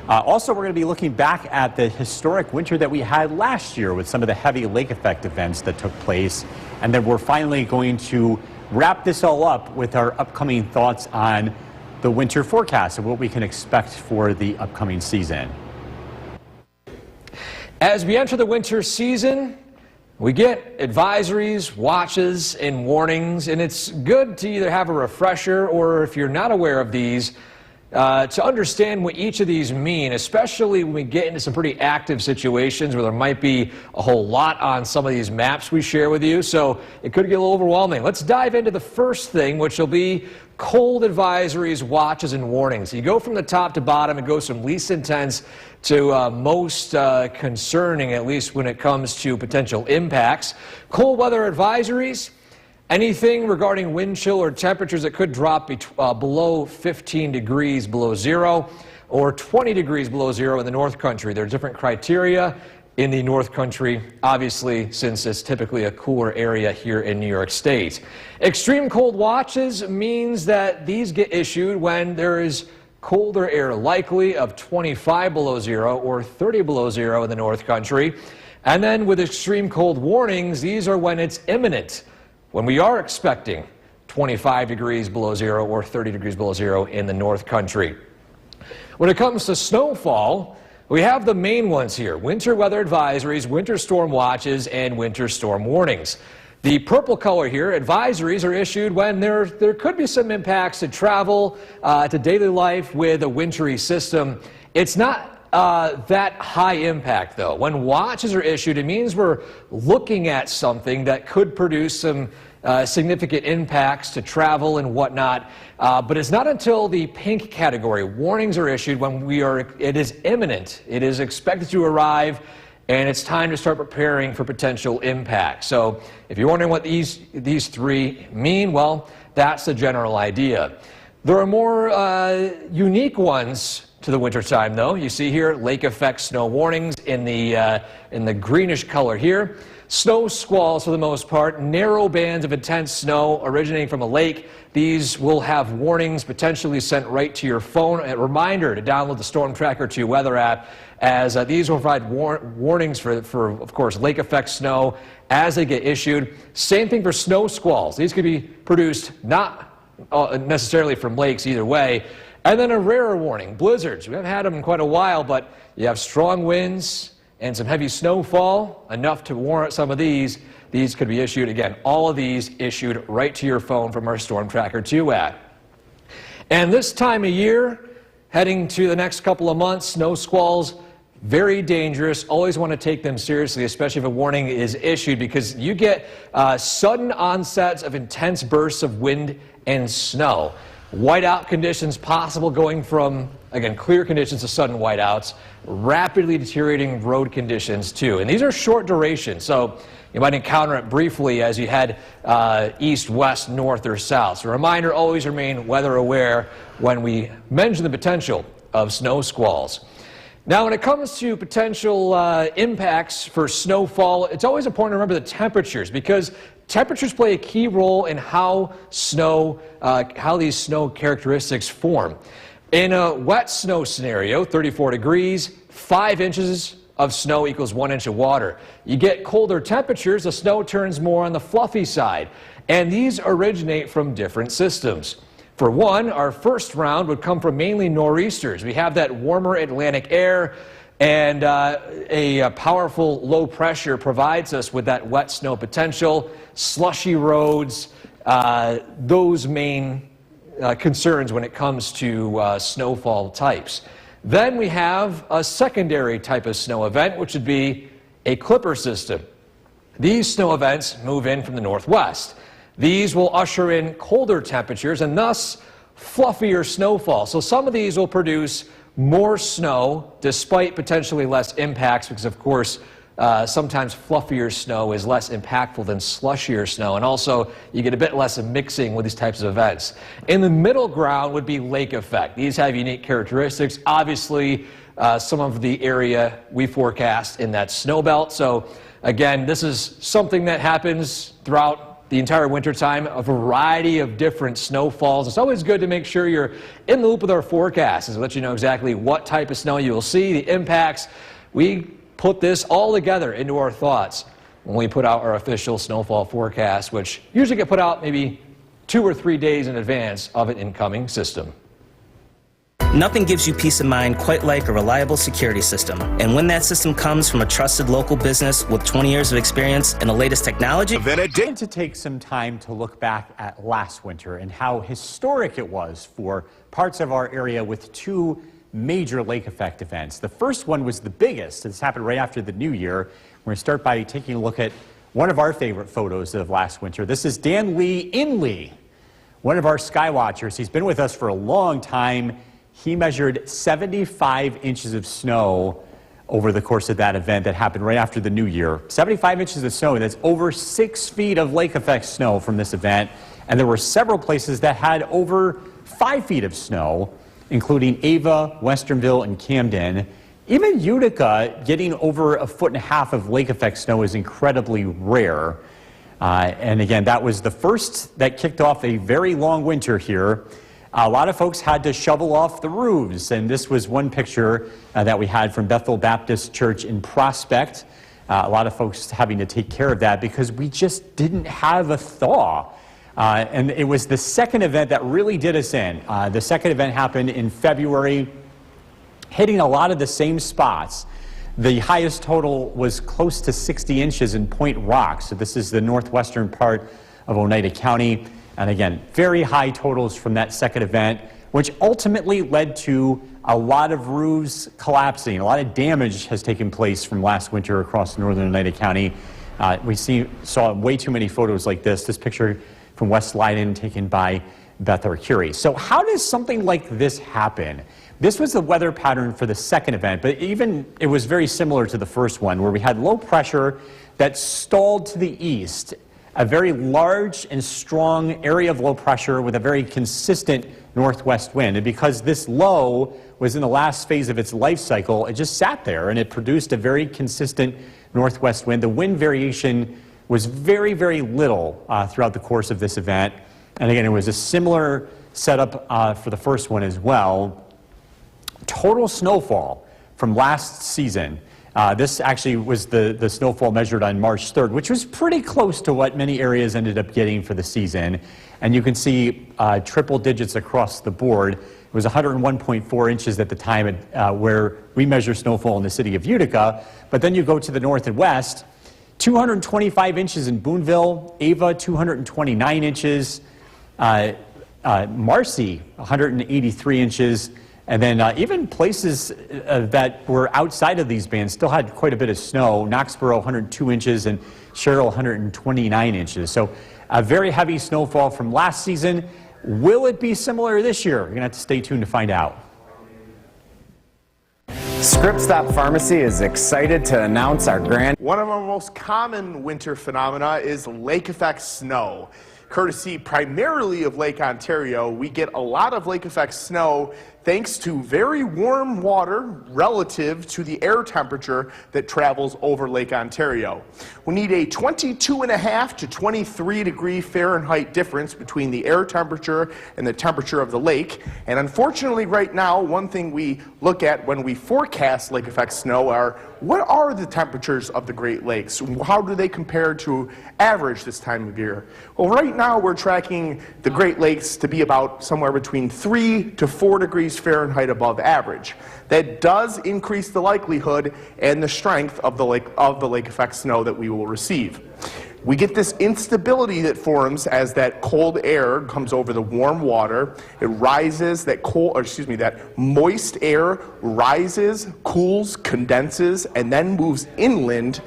Also, we're going to be looking back at the historic winter that we had last year with some of the heavy lake effect events that took place. And then we're finally going to wrap this all up with our upcoming thoughts on the winter forecast and what we can expect for the upcoming season. As we enter the winter season, we get advisories, watches, and warnings, and it's good to either have a refresher or, if you're not aware of these, to understand what each of these mean, especially when we get into some pretty active situations where there might be a whole lot on some of these maps we share with you, so it could get a little overwhelming. Let's dive into the first thing, which will be cold advisories, watches, and warnings. You go from the top to bottom. It goes from least intense to most concerning, at least when it comes to potential impacts. Cold weather advisories. Anything regarding wind chill or temperatures that could drop below 15 degrees below zero or 20 degrees below zero in the North Country. There are different criteria in the North Country, obviously, since it's typically a cooler area here in New York State. Extreme cold watches means that these get issued when there is colder air likely of 25 below zero or 30 below zero in the North Country. And then with extreme cold warnings, these are when it's imminent, when we are expecting 25 degrees below zero or 30 degrees below zero in the North Country. When it comes to snowfall, we have the main ones here: winter weather advisories, winter storm watches, and winter storm warnings. The purple color here, advisories, are issued when there could be some impacts to travel, to daily life with a wintry system. It's not that high impact, though. When watches are issued, it means we're looking at something that could produce some significant impacts to travel and whatnot. But it's not until the pink category warnings are issued when it is imminent. It is expected to arrive, and it's time to start preparing for potential impact. So if you're wondering what these three mean, well, that's the general idea. There are more unique ones to the wintertime, though. You see here lake effect snow warnings in the greenish color here. Snow squalls, for the most part, narrow bands of intense snow originating from a lake. These will have warnings potentially sent right to your phone. A reminder to download the Storm Tracker 2 weather app, as these will provide warnings for, of course, lake effect snow as they get issued. Same thing for snow squalls. These could be produced not necessarily from lakes either way. And then a rarer warning, blizzards. We haven't had them in quite a while, but you have strong winds and some heavy snowfall, enough to warrant some of these. These could be issued, again, all of these issued right to your phone from our Storm Tracker 2 app. And this time of year, heading to the next couple of months, snow squalls, very dangerous. Always want to take them seriously, especially if a warning is issued, because you get sudden onsets of intense bursts of wind and snow. Whiteout conditions possible, going from, again, clear conditions to sudden whiteouts. Rapidly deteriorating road conditions, too. And these are short duration, so you might encounter it briefly as you head east, west, north, or south. So a reminder, always remain weather aware when we mention the potential of snow squalls. Now, when it comes to potential impacts for snowfall, it's always important to remember the temperatures, because temperatures play a key role in how these snow characteristics form. In a wet snow scenario, 34 degrees, 5 inches of snow equals 1 inch of water. You get colder temperatures, the snow turns more on the fluffy side, and these originate from different systems. For one, our first round would come from mainly nor'easters. We have that warmer Atlantic air, and a powerful low pressure provides us with that wet snow potential, slushy roads, those main concerns when it comes to snowfall types. Then we have a secondary type of snow event, which would be a clipper system. These snow events move in from the northwest. These will usher in colder temperatures and thus fluffier snowfall. So some of these will produce more snow despite potentially less impacts because, of course, sometimes fluffier snow is less impactful than slushier snow, and also you get a bit less of mixing with these types of events. In the middle ground would be lake effect. These have unique characteristics. Obviously, some of the area we forecast in that snow belt. So again, this is something that happens throughout the entire wintertime, a variety of different snowfalls. It's always good to make sure you're in the loop with our forecasts and let you know exactly what type of snow you will see, the impacts. We put this all together into our thoughts when we put out our official snowfall forecast, which usually get put out maybe 2 or 3 days in advance of an incoming system. Nothing gives you peace of mind quite like a reliable security system. And when that system comes from a trusted local business with 20 years of experience and the latest technology, And to take some time to look back at last winter and how historic it was for parts of our area with 2 major lake effect events. The first one was the biggest. This happened right after the new year. We're going to start by taking a look at one of our favorite photos of last winter. This is Dan Lee in Lee, one of our sky watchers. He's been with us for a long time. He measured 75 inches of snow over the course of that event that happened right after the new year. 75 inches of snow, that's over 6 feet of lake effect snow from this event. And there were several places that had over 5 feet of snow, including Ava, Westernville, and Camden. Even Utica getting over 1.5 feet of lake effect snow is incredibly rare. And again, that was the first that kicked off a very long winter here. A lot of folks had to shovel off the roofs, and this was one picture that we had from Bethel Baptist Church in Prospect. A lot of folks having to take care of that because we just didn't have a thaw. And it was the second event that really did us in. The second event happened in February, hitting a lot of the same spots. The highest total was close to 60 inches in Point Rock. So this is the northwestern part of Oneida County. And again, very high totals from that second event, which ultimately led to a lot of roofs collapsing. A lot of damage has taken place from last winter across northern Oneida County. We saw way too many photos like this. This picture from West Leiden taken by Beth Arcuri. So how does something like this happen? This was the weather pattern for the second event, but it was very similar to the first one, where we had low pressure that stalled to the east. A very large and strong area of low pressure with a very consistent northwest wind. And because this low was in the last phase of its life cycle, it just sat there and it produced a very consistent northwest wind. The wind variation was very, very little throughout the course of this event. And again, it was a similar setup for the first one as well. Total snowfall from last season. This actually was the snowfall measured on March 3rd, which was pretty close to what many areas ended up getting for the season. And you can see triple digits across the board. It was 101.4 inches at the time where we measure snowfall in the city of Utica. But then you go to the north and west, 225 inches in Boonville, Ava 229 inches, Marcy 183 inches. And then even places that were outside of these bands still had quite a bit of snow. Knoxboro, 102 inches, and Sherrill, 129 inches. So a very heavy snowfall from last season. Will it be similar this year? You're going to have to stay tuned to find out. Script Stop Pharmacy is excited to announce our grand... One of our most common winter phenomena is lake effect snow. Courtesy primarily of Lake Ontario, we get a lot of lake effect snow thanks to very warm water relative to the air temperature that travels over Lake Ontario. We need a 22.5 to 23 degree Fahrenheit difference between the air temperature and the temperature of the lake. And unfortunately right now, one thing we look at when we forecast lake effect snow are what are the temperatures of the Great Lakes? How do they compare to average this time of year? Well, right now we're tracking the Great Lakes to be about somewhere between 3 to 4 degrees Fahrenheit above average. That does increase the likelihood and the strength of the lake effect snow that we will receive. We get this instability that forms as that cold air comes over the warm water. It rises, that moist air rises, cools, condenses, and then moves inland,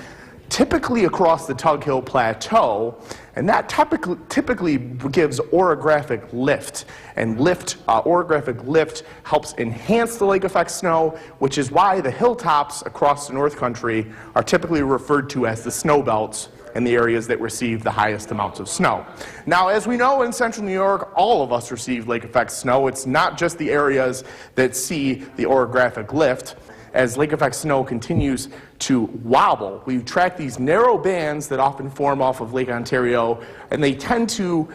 typically across the Tug Hill Plateau, and that typically gives orographic lift. And orographic lift helps enhance the lake effect snow, which is why the hilltops across the North Country are typically referred to as the snow belts, and the areas that receive the highest amounts of snow. Now, as we know, in central New York, all of us receive lake effect snow. It's not just the areas that see the orographic lift. As lake effect snow continues to wobble, we track these narrow bands that often form off of Lake Ontario, and they tend to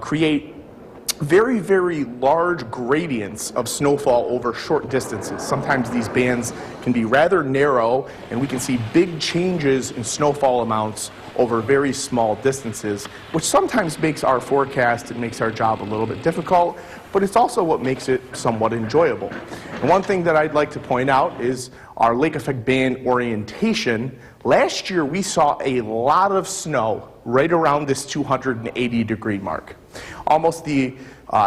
create very, very large gradients of snowfall over short distances. Sometimes these bands can be rather narrow, and we can see big changes in snowfall amounts over very small distances, which sometimes makes our forecast and makes our job a little bit difficult, but it's also what makes it somewhat enjoyable. And one thing that I'd like to point out is our lake effect band orientation. Last year we saw a lot of snow right around this 280 degree mark. Almost the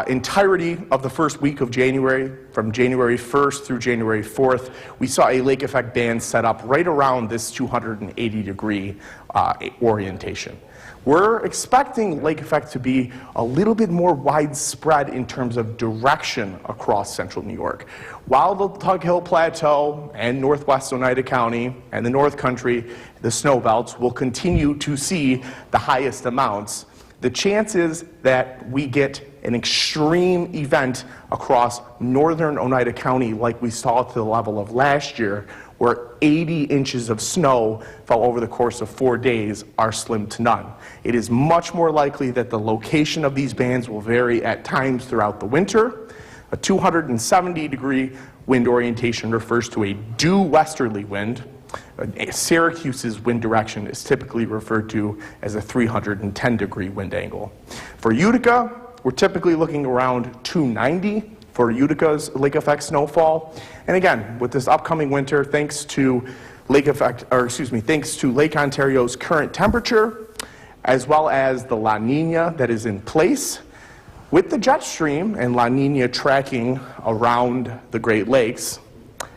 entirety of the first week of January, from January 1st through January 4th, we saw a lake effect band set up right around this 280 degree orientation. We're expecting lake effect to be a little bit more widespread in terms of direction across central New York. While the Tug Hill Plateau and northwest Oneida County and the North Country, the snow belts, will continue to see the highest amounts, the chances that we get an extreme event across northern Oneida County like we saw to the level of last year, where 80 inches of snow fell over the course of 4 days, are slim to none. It is much more likely that the location of these bands will vary at times throughout the winter. A 270 degree wind orientation refers to a due westerly wind. Syracuse's wind direction is typically referred to as a 310 degree wind angle. For Utica, we're typically looking around 290 for Utica's lake effect snowfall. And again, with this upcoming winter, thanks to Lake Ontario's current temperature, as well as the La Nina that is in place, with the jet stream and La Nina tracking around the Great Lakes,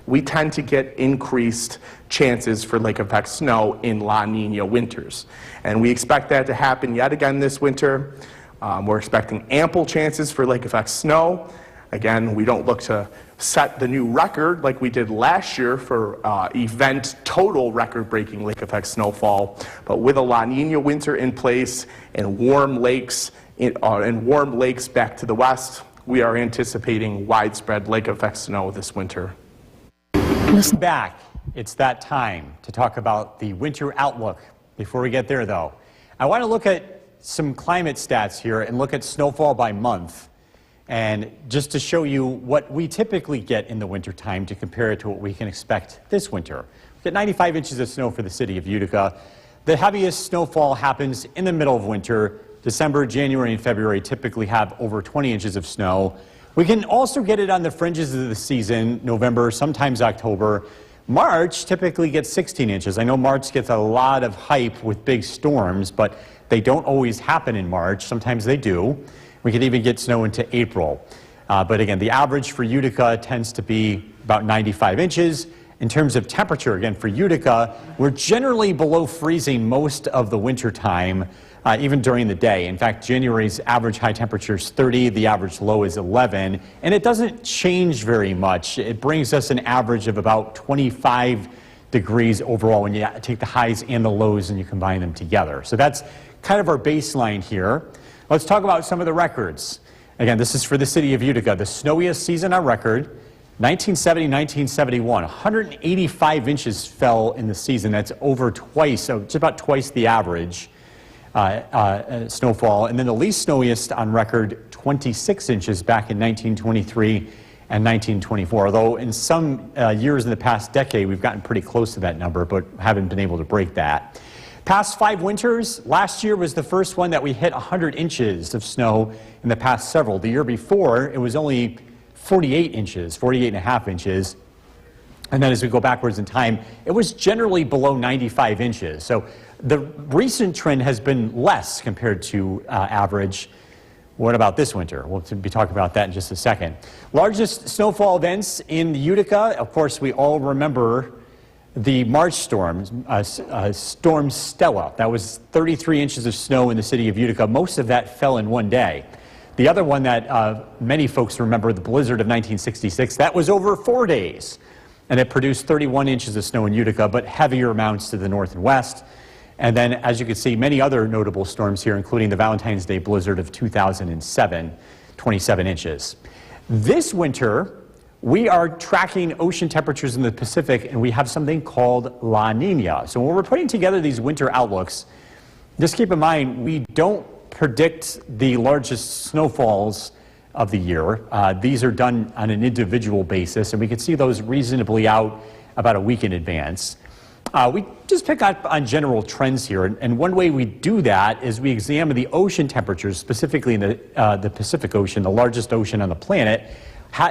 we tend to get increased chances for lake effect snow in La Nina winters. And we expect that to happen yet again this winter. We're expecting ample chances for lake effect snow. Again, we don't look to set the new record like we did last year for event total record-breaking lake effect snowfall, but with a La Nina winter in place and warm lakes back to the west, we are anticipating widespread lake effect snow this winter. Listen back. It's that time to talk about the winter outlook. Before we get there, though, I want to look at some climate stats here and look at snowfall by month. And just to show you what we typically get in the wintertime to compare it to what we can expect this winter. We get 95 inches of snow for the city of Utica. The heaviest snowfall happens in the middle of winter. December, January, and February typically have over 20 inches of snow. We can also get it on the fringes of the season, November, sometimes October. March typically gets 16 inches. I know March gets a lot of hype with big storms, but they don't always happen in March. Sometimes they do. We could even get snow into April. But again, the average for Utica tends to be about 95 inches. In terms of temperature, again, for Utica, we're generally below freezing most of the winter time, even during the day. In fact, January's average high temperature is 30, the average low is 11, and it doesn't change very much. It brings us an average of about 25 degrees overall when you take the highs and the lows and you combine them together. So that's kind of our baseline here. Let's talk about some of the records. Again, this is for the city of Utica, the snowiest season on record. 1970-1971, 185 inches fell in the season. That's over twice, so just about twice the average snowfall. And then the least snowiest on record, 26 inches back in 1923 and 1924. Although in some years in the past decade, we've gotten pretty close to that number, but haven't been able to break that. Past 5 winters, last year was the first one that we hit 100 inches of snow in the past several. The year before, it was only 48 inches, 48 and a half inches. And then as we go backwards in time, it was generally below 95 inches. So the recent trend has been less compared to average. What about this winter? We'll be talking about that in just a second. Largest snowfall events in Utica. Of course, we all remember the March storm, Storm Stella. That was 33 inches of snow in the city of Utica. Most of that fell in one day. The other one that many folks remember, the blizzard of 1966, that was over 4 days. And it produced 31 inches of snow in Utica, but heavier amounts to the north and west. And then, as you can see, many other notable storms here, including the Valentine's Day blizzard of 2007, 27 inches. This winter, we are tracking ocean temperatures in the Pacific, and we have something called La Nina. So when we're putting together these winter outlooks, just keep in mind, we don't predict the largest snowfalls of the year. These are done on an individual basis, and we can see those reasonably out about a week in advance. We just pick up on general trends here, and one way we do that is we examine the ocean temperatures, specifically in the Pacific Ocean, the largest ocean on the planet.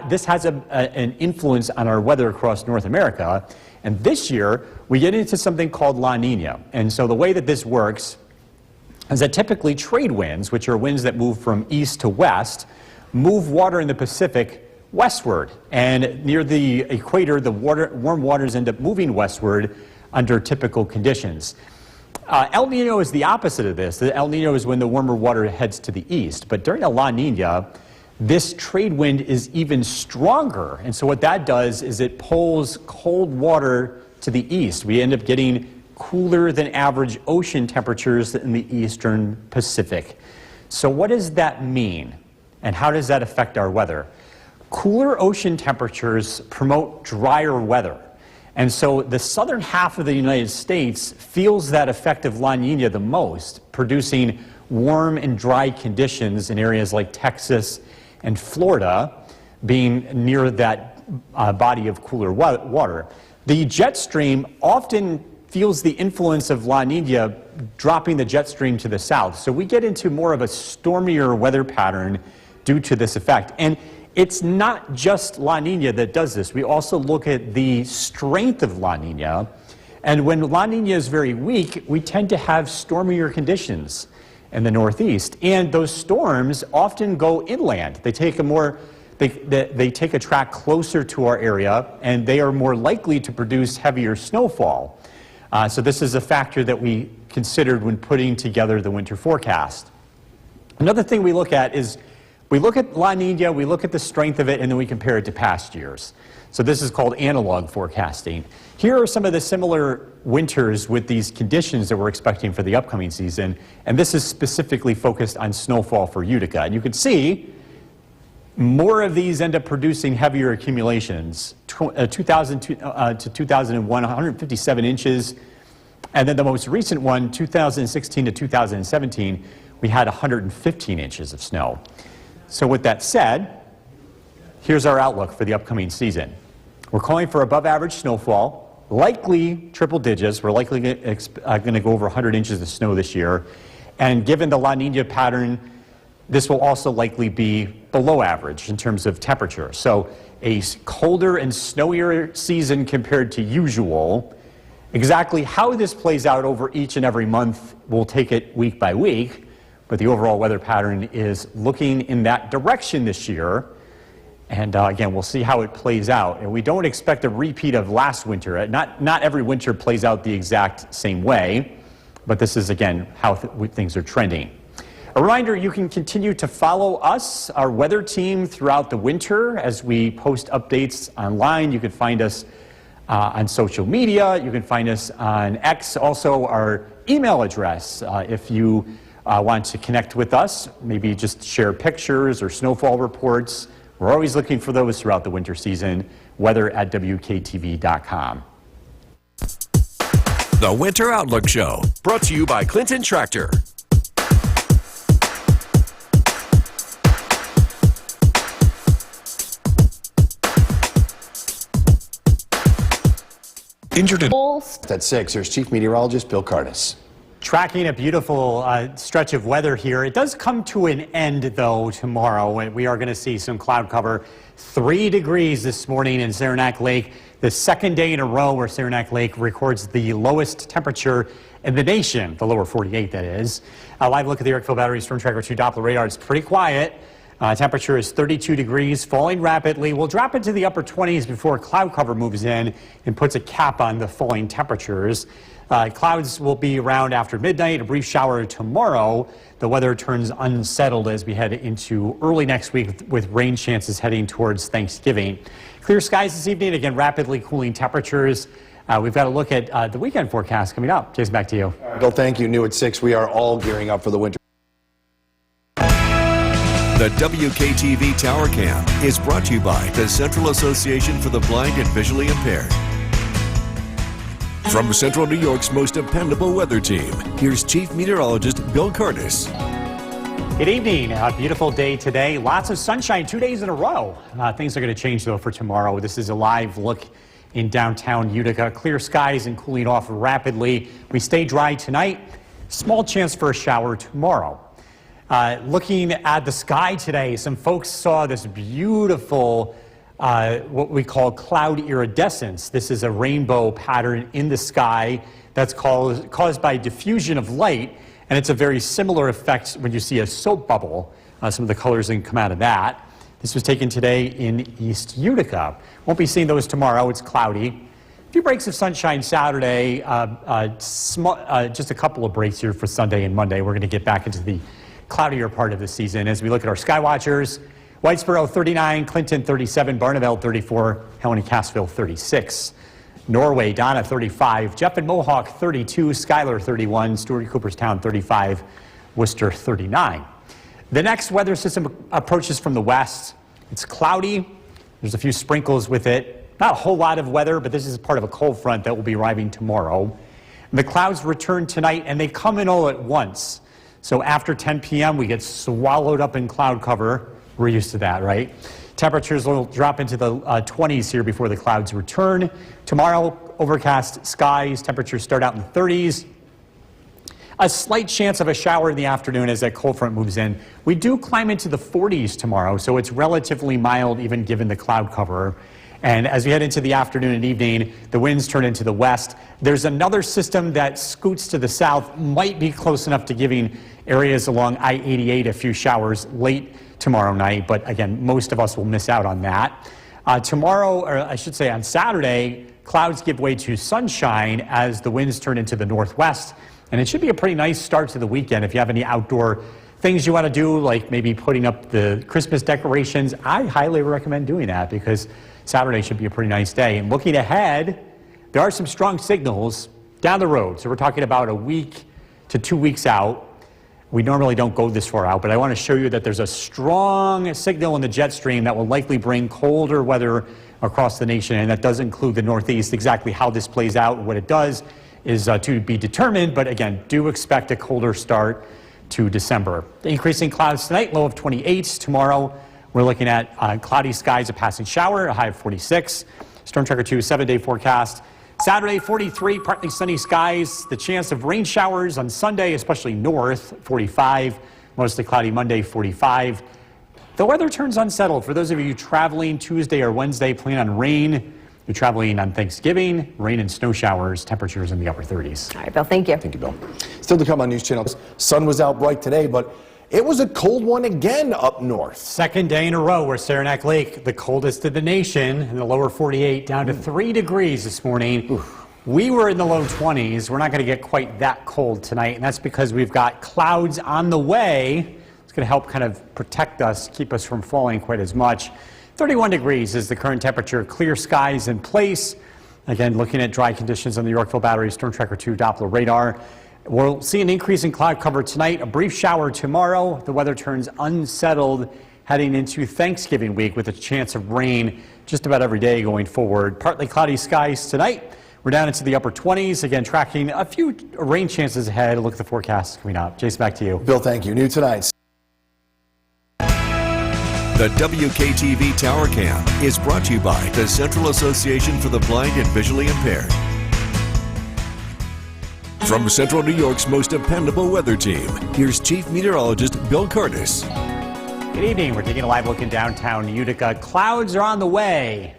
This has an influence on our weather across North America, and this year we get into something called La Nina. And so the way that this works is that typically trade winds, which are winds that move from east to west, move water in the Pacific westward. And near the equator, the warm waters end up moving westward under typical conditions. El Nino is the opposite of this. The El Nino is when the warmer water heads to the east. But during a La Nina, this trade wind is even stronger. And so what that does is it pulls cold water to the east. We end up getting cooler than average ocean temperatures in the eastern Pacific. So what does that mean? And how does that affect our weather? Cooler ocean temperatures promote drier weather. And so the southern half of the United States feels that effect of La Nina the most, producing warm and dry conditions in areas like Texas and Florida, being near that body of cooler water. The jet stream often feels the influence of La Nina dropping the jet stream to the south. So we get into more of a stormier weather pattern due to this effect. And it's not just La Nina that does this. We also look at the strength of La Nina. And when La Nina is very weak, we tend to have stormier conditions in the Northeast. And those storms often go inland. They take they take a track closer to our area, and they are more likely to produce heavier snowfall. So this is a factor that we considered when putting together the winter forecast. Another thing we look at is we look at La Nina, we look at the strength of it, and then we compare it to past years. So this is called analog forecasting. Here are some of the similar winters with these conditions that we're expecting for the upcoming season, and this is specifically focused on snowfall for Utica. And you can see more of these end up producing heavier accumulations. 2000 to 2001, 157 inches. And then the most recent one, 2016 to 2017, we had 115 inches of snow. So with that said, here's our outlook for the upcoming season. We're calling for above average snowfall, likely triple digits. We're likely going to go over 100 inches of snow this year. And given the La Nina pattern, this will also likely be below average in terms of temperature. So a colder and snowier season compared to usual. Exactly how this plays out over each and every month, we'll take it week by week, but the overall weather pattern is looking in that direction this year. And again, we'll see how it plays out. And we don't expect a repeat of last winter. Not every winter plays out the exact same way, but this is, again, how things are trending. A reminder, you can continue to follow us, our weather team, throughout the winter as we post updates online. You can find us on social media. You can find us on X. Also, our email address, if you want to connect with us, maybe just share pictures or snowfall reports, we're always looking for those throughout the winter season. Weather at WKTV.com. The Winter Outlook Show. Brought to you by Clinton Tractor. Injured in At 6, here's Chief Meteorologist Bill Curtis. Tracking a beautiful stretch of weather here. It does come to an end, though, tomorrow. We are going to see some cloud cover. 3 degrees this morning in Saranac Lake. The second day in a row where Saranac Lake records the lowest temperature in the nation, the lower 48, that is. A live look at the Yorkville Battery Storm Tracker 2 Doppler radar. It's pretty quiet. Temperature is 32 degrees, falling rapidly. We'll drop into the upper 20s before cloud cover moves in and puts a cap on the falling temperatures. Clouds will be around after midnight, a brief shower tomorrow. The weather turns unsettled as we head into early next week with rain chances heading towards Thanksgiving. Clear skies this evening, again, rapidly cooling temperatures. We've got to look at the weekend forecast coming up. Jason, back to you. Bill, thank you. New at 6, we are all gearing up for the winter. The WKTV Tower Cam is brought to you by the Central Association for the Blind and Visually Impaired. From Central New York's most dependable weather team, here's Chief Meteorologist Bill Curtis. Good evening. A beautiful day today. Lots of sunshine 2 days in a row. Things are going to change, though, for tomorrow. This is a live look in downtown Utica. Clear skies and cooling off rapidly. We stay dry tonight. Small chance for a shower tomorrow. Looking at the sky today, some folks saw this beautiful what we call cloud iridescence. This is a rainbow pattern in the sky that's caused by diffusion of light, and it's a very similar effect when you see a soap bubble. Some of the colors that come out of that. This was taken today in East Utica. Won't be seeing those tomorrow. It's cloudy. A few breaks of sunshine Saturday, just a couple of breaks here for Sunday and Monday. We're going to get back into the cloudier part of the season as we look at our sky watchers. Whitesboro 39, Clinton 37, Barneveld 34, Helena Cassville 36. Norway, Donna 35, Jeff and Mohawk 32, Schuyler 31, Stewart Cooperstown 35, Worcester 39. The next weather system approaches from the west. It's cloudy. There's a few sprinkles with it. Not a whole lot of weather, but this is part of a cold front that will be arriving tomorrow. The clouds return tonight, and they come in all at once. So after 10 p.m., we get swallowed up in cloud cover. We're used to that, right? Temperatures will drop into the 20s here before the clouds return. Tomorrow, overcast skies. Temperatures start out in the 30s. A slight chance of a shower in the afternoon as that cold front moves in. We do climb into the 40s tomorrow, so it's relatively mild even given the cloud cover. And as we head into the afternoon and evening, the winds turn into the west. There's another system that scoots to the south, might be close enough to giving areas along I-88 a few showers late tomorrow night. But again, most of us will miss out on that. Tomorrow, or I should say on Saturday, clouds give way to sunshine as the winds turn into the northwest. And it should be a pretty nice start to the weekend. If you have any outdoor things you want to do, like maybe putting up the Christmas decorations, I highly recommend doing that because Saturday should be a pretty nice day. And looking ahead, there are some strong signals down the road. So we're talking about a week to 2 weeks out. We normally don't go this far out, but I want to show you that there's a strong signal in the jet stream that will likely bring colder weather across the nation, and that does include the Northeast. Exactly how this plays out and what it does is to be determined, but again, do expect a colder start to December. Increasing clouds tonight, low of 28. Tomorrow, we're looking at cloudy skies, a passing shower, a high of 46. Storm Tracker 2 7-day forecast. Saturday, 43, partly sunny skies. The chance of rain showers on Sunday, especially north, 45. Mostly cloudy Monday, 45. The weather turns unsettled. For those of you traveling Tuesday or Wednesday, plan on rain. You're traveling on Thanksgiving, rain and snow showers, temperatures in the upper 30s. All right, Bill, thank you. Thank you, Bill. Still to come on News Channel. Sun was out bright today, but it was a cold one again up north. Second day in a row where Saranac Lake, the coldest in the nation, in the lower 48, down to 3 degrees this morning. Oof. We were in the low 20s. We're not going to get quite that cold tonight, and that's because we've got clouds on the way. It's going to help kind of protect us, keep us from falling quite as much. 31 degrees is the current temperature. Clear skies in place. Again, looking at dry conditions on the Yorkville Battery Storm Tracker 2 Doppler radar. We'll see an increase in cloud cover tonight, a brief shower tomorrow. The weather turns unsettled heading into Thanksgiving week with a chance of rain just about every day going forward. Partly cloudy skies tonight. We're down into the upper 20s. Again, tracking a few rain chances ahead. Look at the forecast coming up. Jason, back to you. Bill, thank you. New tonight. The WKTV Tower Cam is brought to you by the Central Association for the Blind and Visually Impaired. From Central New York's most dependable weather team, here's Chief Meteorologist Bill Curtis. Good evening. We're taking a live look in downtown Utica. Clouds are on the way.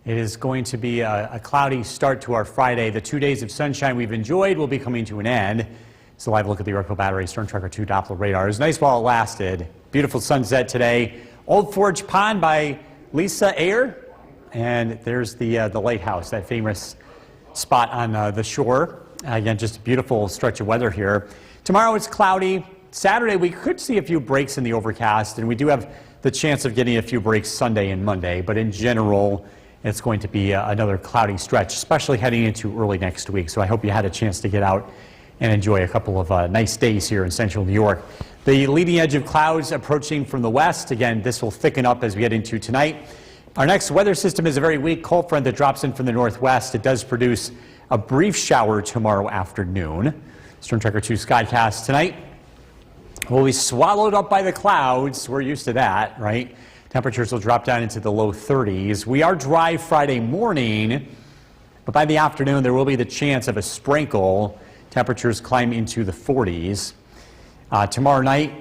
It is going to be a cloudy start to our Friday. The 2 days of sunshine we've enjoyed will be coming to an end. It's a live look at the Yorkville Battery Storm Tracker 2 Doppler radar. It was nice while it lasted. Beautiful sunset today. Old Forge Pond by Lisa Ayer. And there's the lighthouse, that famous spot on the shore. Again, just a beautiful stretch of weather here. Tomorrow it's cloudy. Saturday we could see a few breaks in the overcast, and we do have the chance of getting a few breaks Sunday and Monday. But in general, it's going to be another cloudy stretch, especially heading into early next week. So I hope you had a chance to get out and enjoy a couple of nice days here in central New York. The leading edge of clouds approaching from the west. Again, this will thicken up as we get into tonight. Our next weather system is a very weak cold front that drops in from the northwest. It does produce a brief shower tomorrow afternoon. Storm Tracker 2 Skycast tonight will be swallowed up by the clouds. We're used to that, right? Temperatures will drop down into the low 30s. We are dry Friday morning, but by the afternoon there will be the chance of a sprinkle. Temperatures climb into the 40s. Tomorrow night,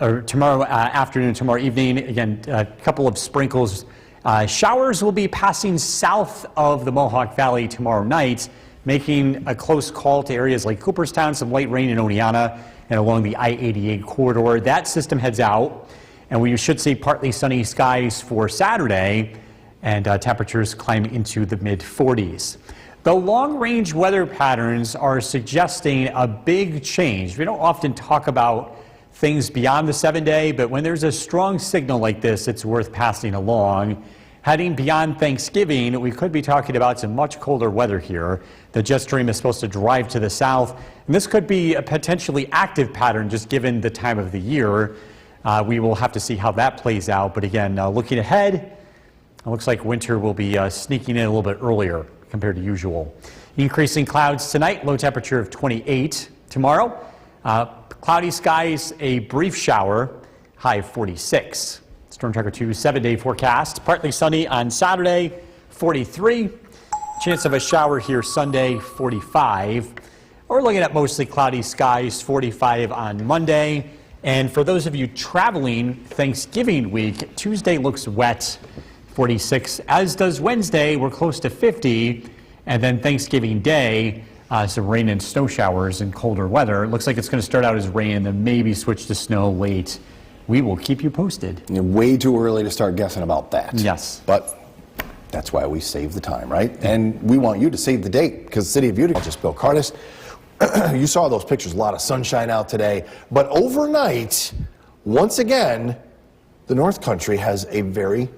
or tomorrow afternoon, tomorrow evening, again, a couple of sprinkles. Showers will be passing south of the Mohawk Valley tomorrow night, making a close call to areas like Cooperstown, some light rain in Oneonta, and along the I-88 corridor. That system heads out, and we should see partly sunny skies for Saturday, and temperatures climb into the mid-40s. The long-range weather patterns are suggesting a big change. We don't often talk about things beyond the 7-day, but when there's a strong signal like this, it's worth passing along. Heading beyond Thanksgiving, we could be talking about some much colder weather here. The jet stream is supposed to drive to the south, and this could be a potentially active pattern just given the time of the year. We will have to see how that plays out, but again, looking ahead, it looks like winter will be sneaking in a little bit earlier compared to usual. Increasing clouds tonight, low temperature of 28. Tomorrow, cloudy skies, a brief shower, high of 46. Storm Tracker 2 7-day forecast. Partly sunny on Saturday, 43. Chance of a shower here Sunday, 45. We're looking at mostly cloudy skies, 45 on Monday. And for those of you traveling Thanksgiving week, Tuesday looks wet, 46. As does Wednesday, we're close to 50. And then Thanksgiving Day, some rain and snow showers and colder weather. It looks like it's going to start out as rain, then maybe switch to snow late. We will keep you posted. Way too early to start guessing about that. Yes. But that's why we save the time, right? And we want you to save the date, because the city of Utica, just Bill Curtis. You saw those pictures, a lot of sunshine out today. But overnight, once again, the North Country has a very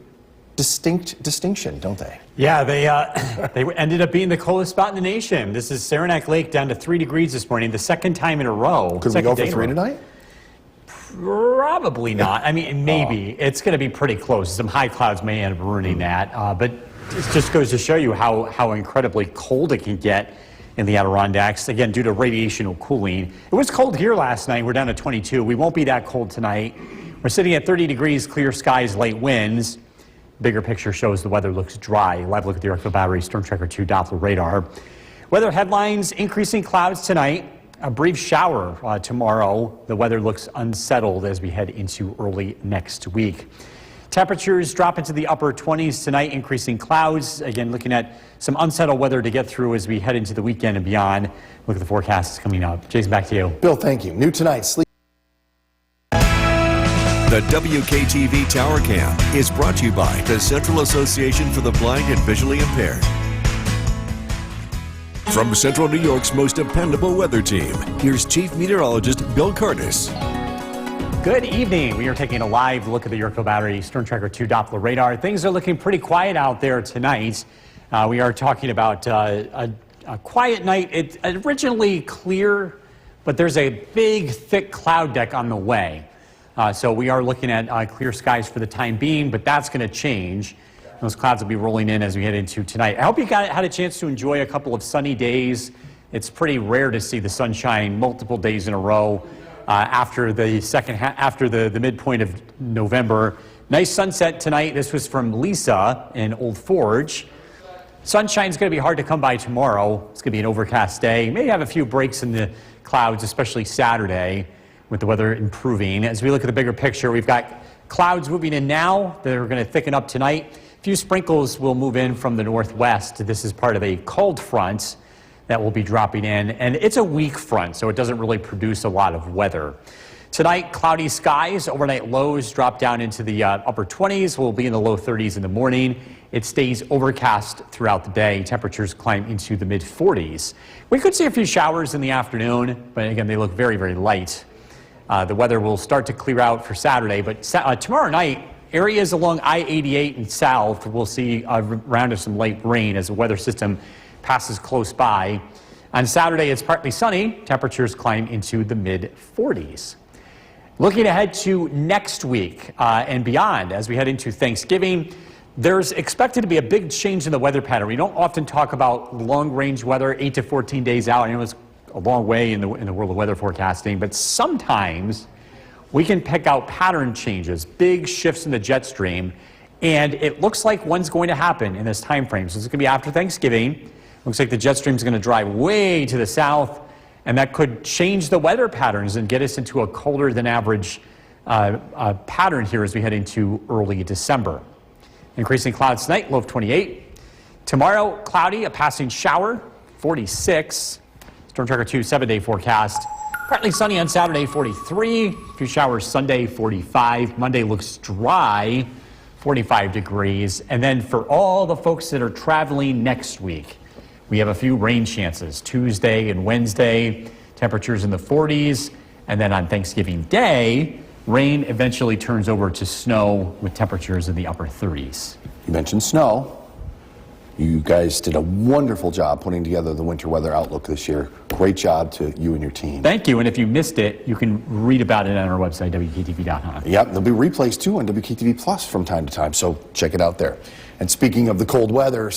distinction, don't they? Yeah, they ended up being the coldest spot in the nation. This is Saranac Lake down to 3 degrees this morning, the second time in a row. Could we go for 3 tonight? Probably not. I mean, maybe. It's going to be pretty close. Some high clouds may end up ruining that. But it just goes to show you how incredibly cold it can get in the Adirondacks, again, due to radiational cooling. It was cold here last night. We're down to 22. We won't be that cold tonight. We're sitting at 30 degrees, clear skies, light winds. Bigger picture shows the weather looks dry. Live look at the Yorkville Battery Storm Tracker 2 Doppler radar. Weather headlines, increasing clouds tonight. A brief shower tomorrow. The weather looks unsettled as we head into early next week. Temperatures drop into the upper 20s tonight, increasing clouds. Again, looking at some unsettled weather to get through as we head into the weekend and beyond. Look at the forecasts coming up. Jason, back to you. Bill, thank you. New tonight, sleep. The WKTV Tower Cam is brought to you by the Central Association for the Blind and Visually Impaired. From Central New York's most dependable weather team, here's Chief Meteorologist Bill Curtis. Good evening. We are taking a live look at the Yorkville Battery Storm Tracker 2 Doppler radar. Things are looking pretty quiet out there tonight. We are talking about a A quiet night. It's originally clear, but there's a big, thick cloud deck on the way. So we are looking at clear skies for the time being, but that's going to change. Those clouds will be rolling in as we head into tonight. I hope you had a chance to enjoy a couple of sunny days. It's pretty rare to see the sunshine multiple days in a row after the midpoint of November. Nice sunset tonight. This was from Lisa in Old Forge. Sunshine's going to be hard to come by tomorrow. It's going to be an overcast day. May have a few breaks in the clouds, especially Saturday, with the weather improving. As we look at the bigger picture, we've got clouds moving in now. They're going to thicken up tonight. A few sprinkles will move in from the northwest. This is part of a cold front that will be dropping in, and it's a weak front, so it doesn't really produce a lot of weather. Tonight, cloudy skies. Overnight lows drop down into the upper 20s. We'll be in the low 30s in the morning. It stays overcast throughout the day. Temperatures climb into the mid 40s. We could see a few showers in the afternoon, but again, they look very, very light. The weather will start to clear out for Saturday, but tomorrow night, areas along I-88 and south will see a round of some light rain as the weather system passes close by. On Saturday, it's partly sunny. Temperatures climb into the mid 40s. Looking ahead to next week and beyond, as we head into Thanksgiving, there's expected to be a big change in the weather pattern. We don't often talk about long-range weather 8 to 14 days out. I know it's a long way in the world of weather forecasting, but sometimes we can pick out pattern changes, big shifts in the jet stream, and it looks like one's going to happen in this time frame. So it's going to be after Thanksgiving. Looks like the jet stream is going to drive way to the south, and that could change the weather patterns and get us into a colder than average pattern here as we head into early December. Increasing clouds tonight, low of 28. Tomorrow, cloudy, a passing shower, 46. Storm Tracker 2 7-day forecast. Partly sunny on Saturday, 43. A few showers Sunday, 45. Monday looks dry, 45 degrees. And then for all the folks that are traveling next week, we have a few rain chances. Tuesday and Wednesday, temperatures in the 40s. And then on Thanksgiving Day, rain eventually turns over to snow with temperatures in the upper 30s. You mentioned snow. You guys did a wonderful job putting together the winter weather outlook this year. Great job to you and your team. Thank you. And if you missed it, you can read about it on our website, WKTV.com. Yep, there'll be replays too on WKTV Plus from time to time, so check it out there. And speaking of the cold weather,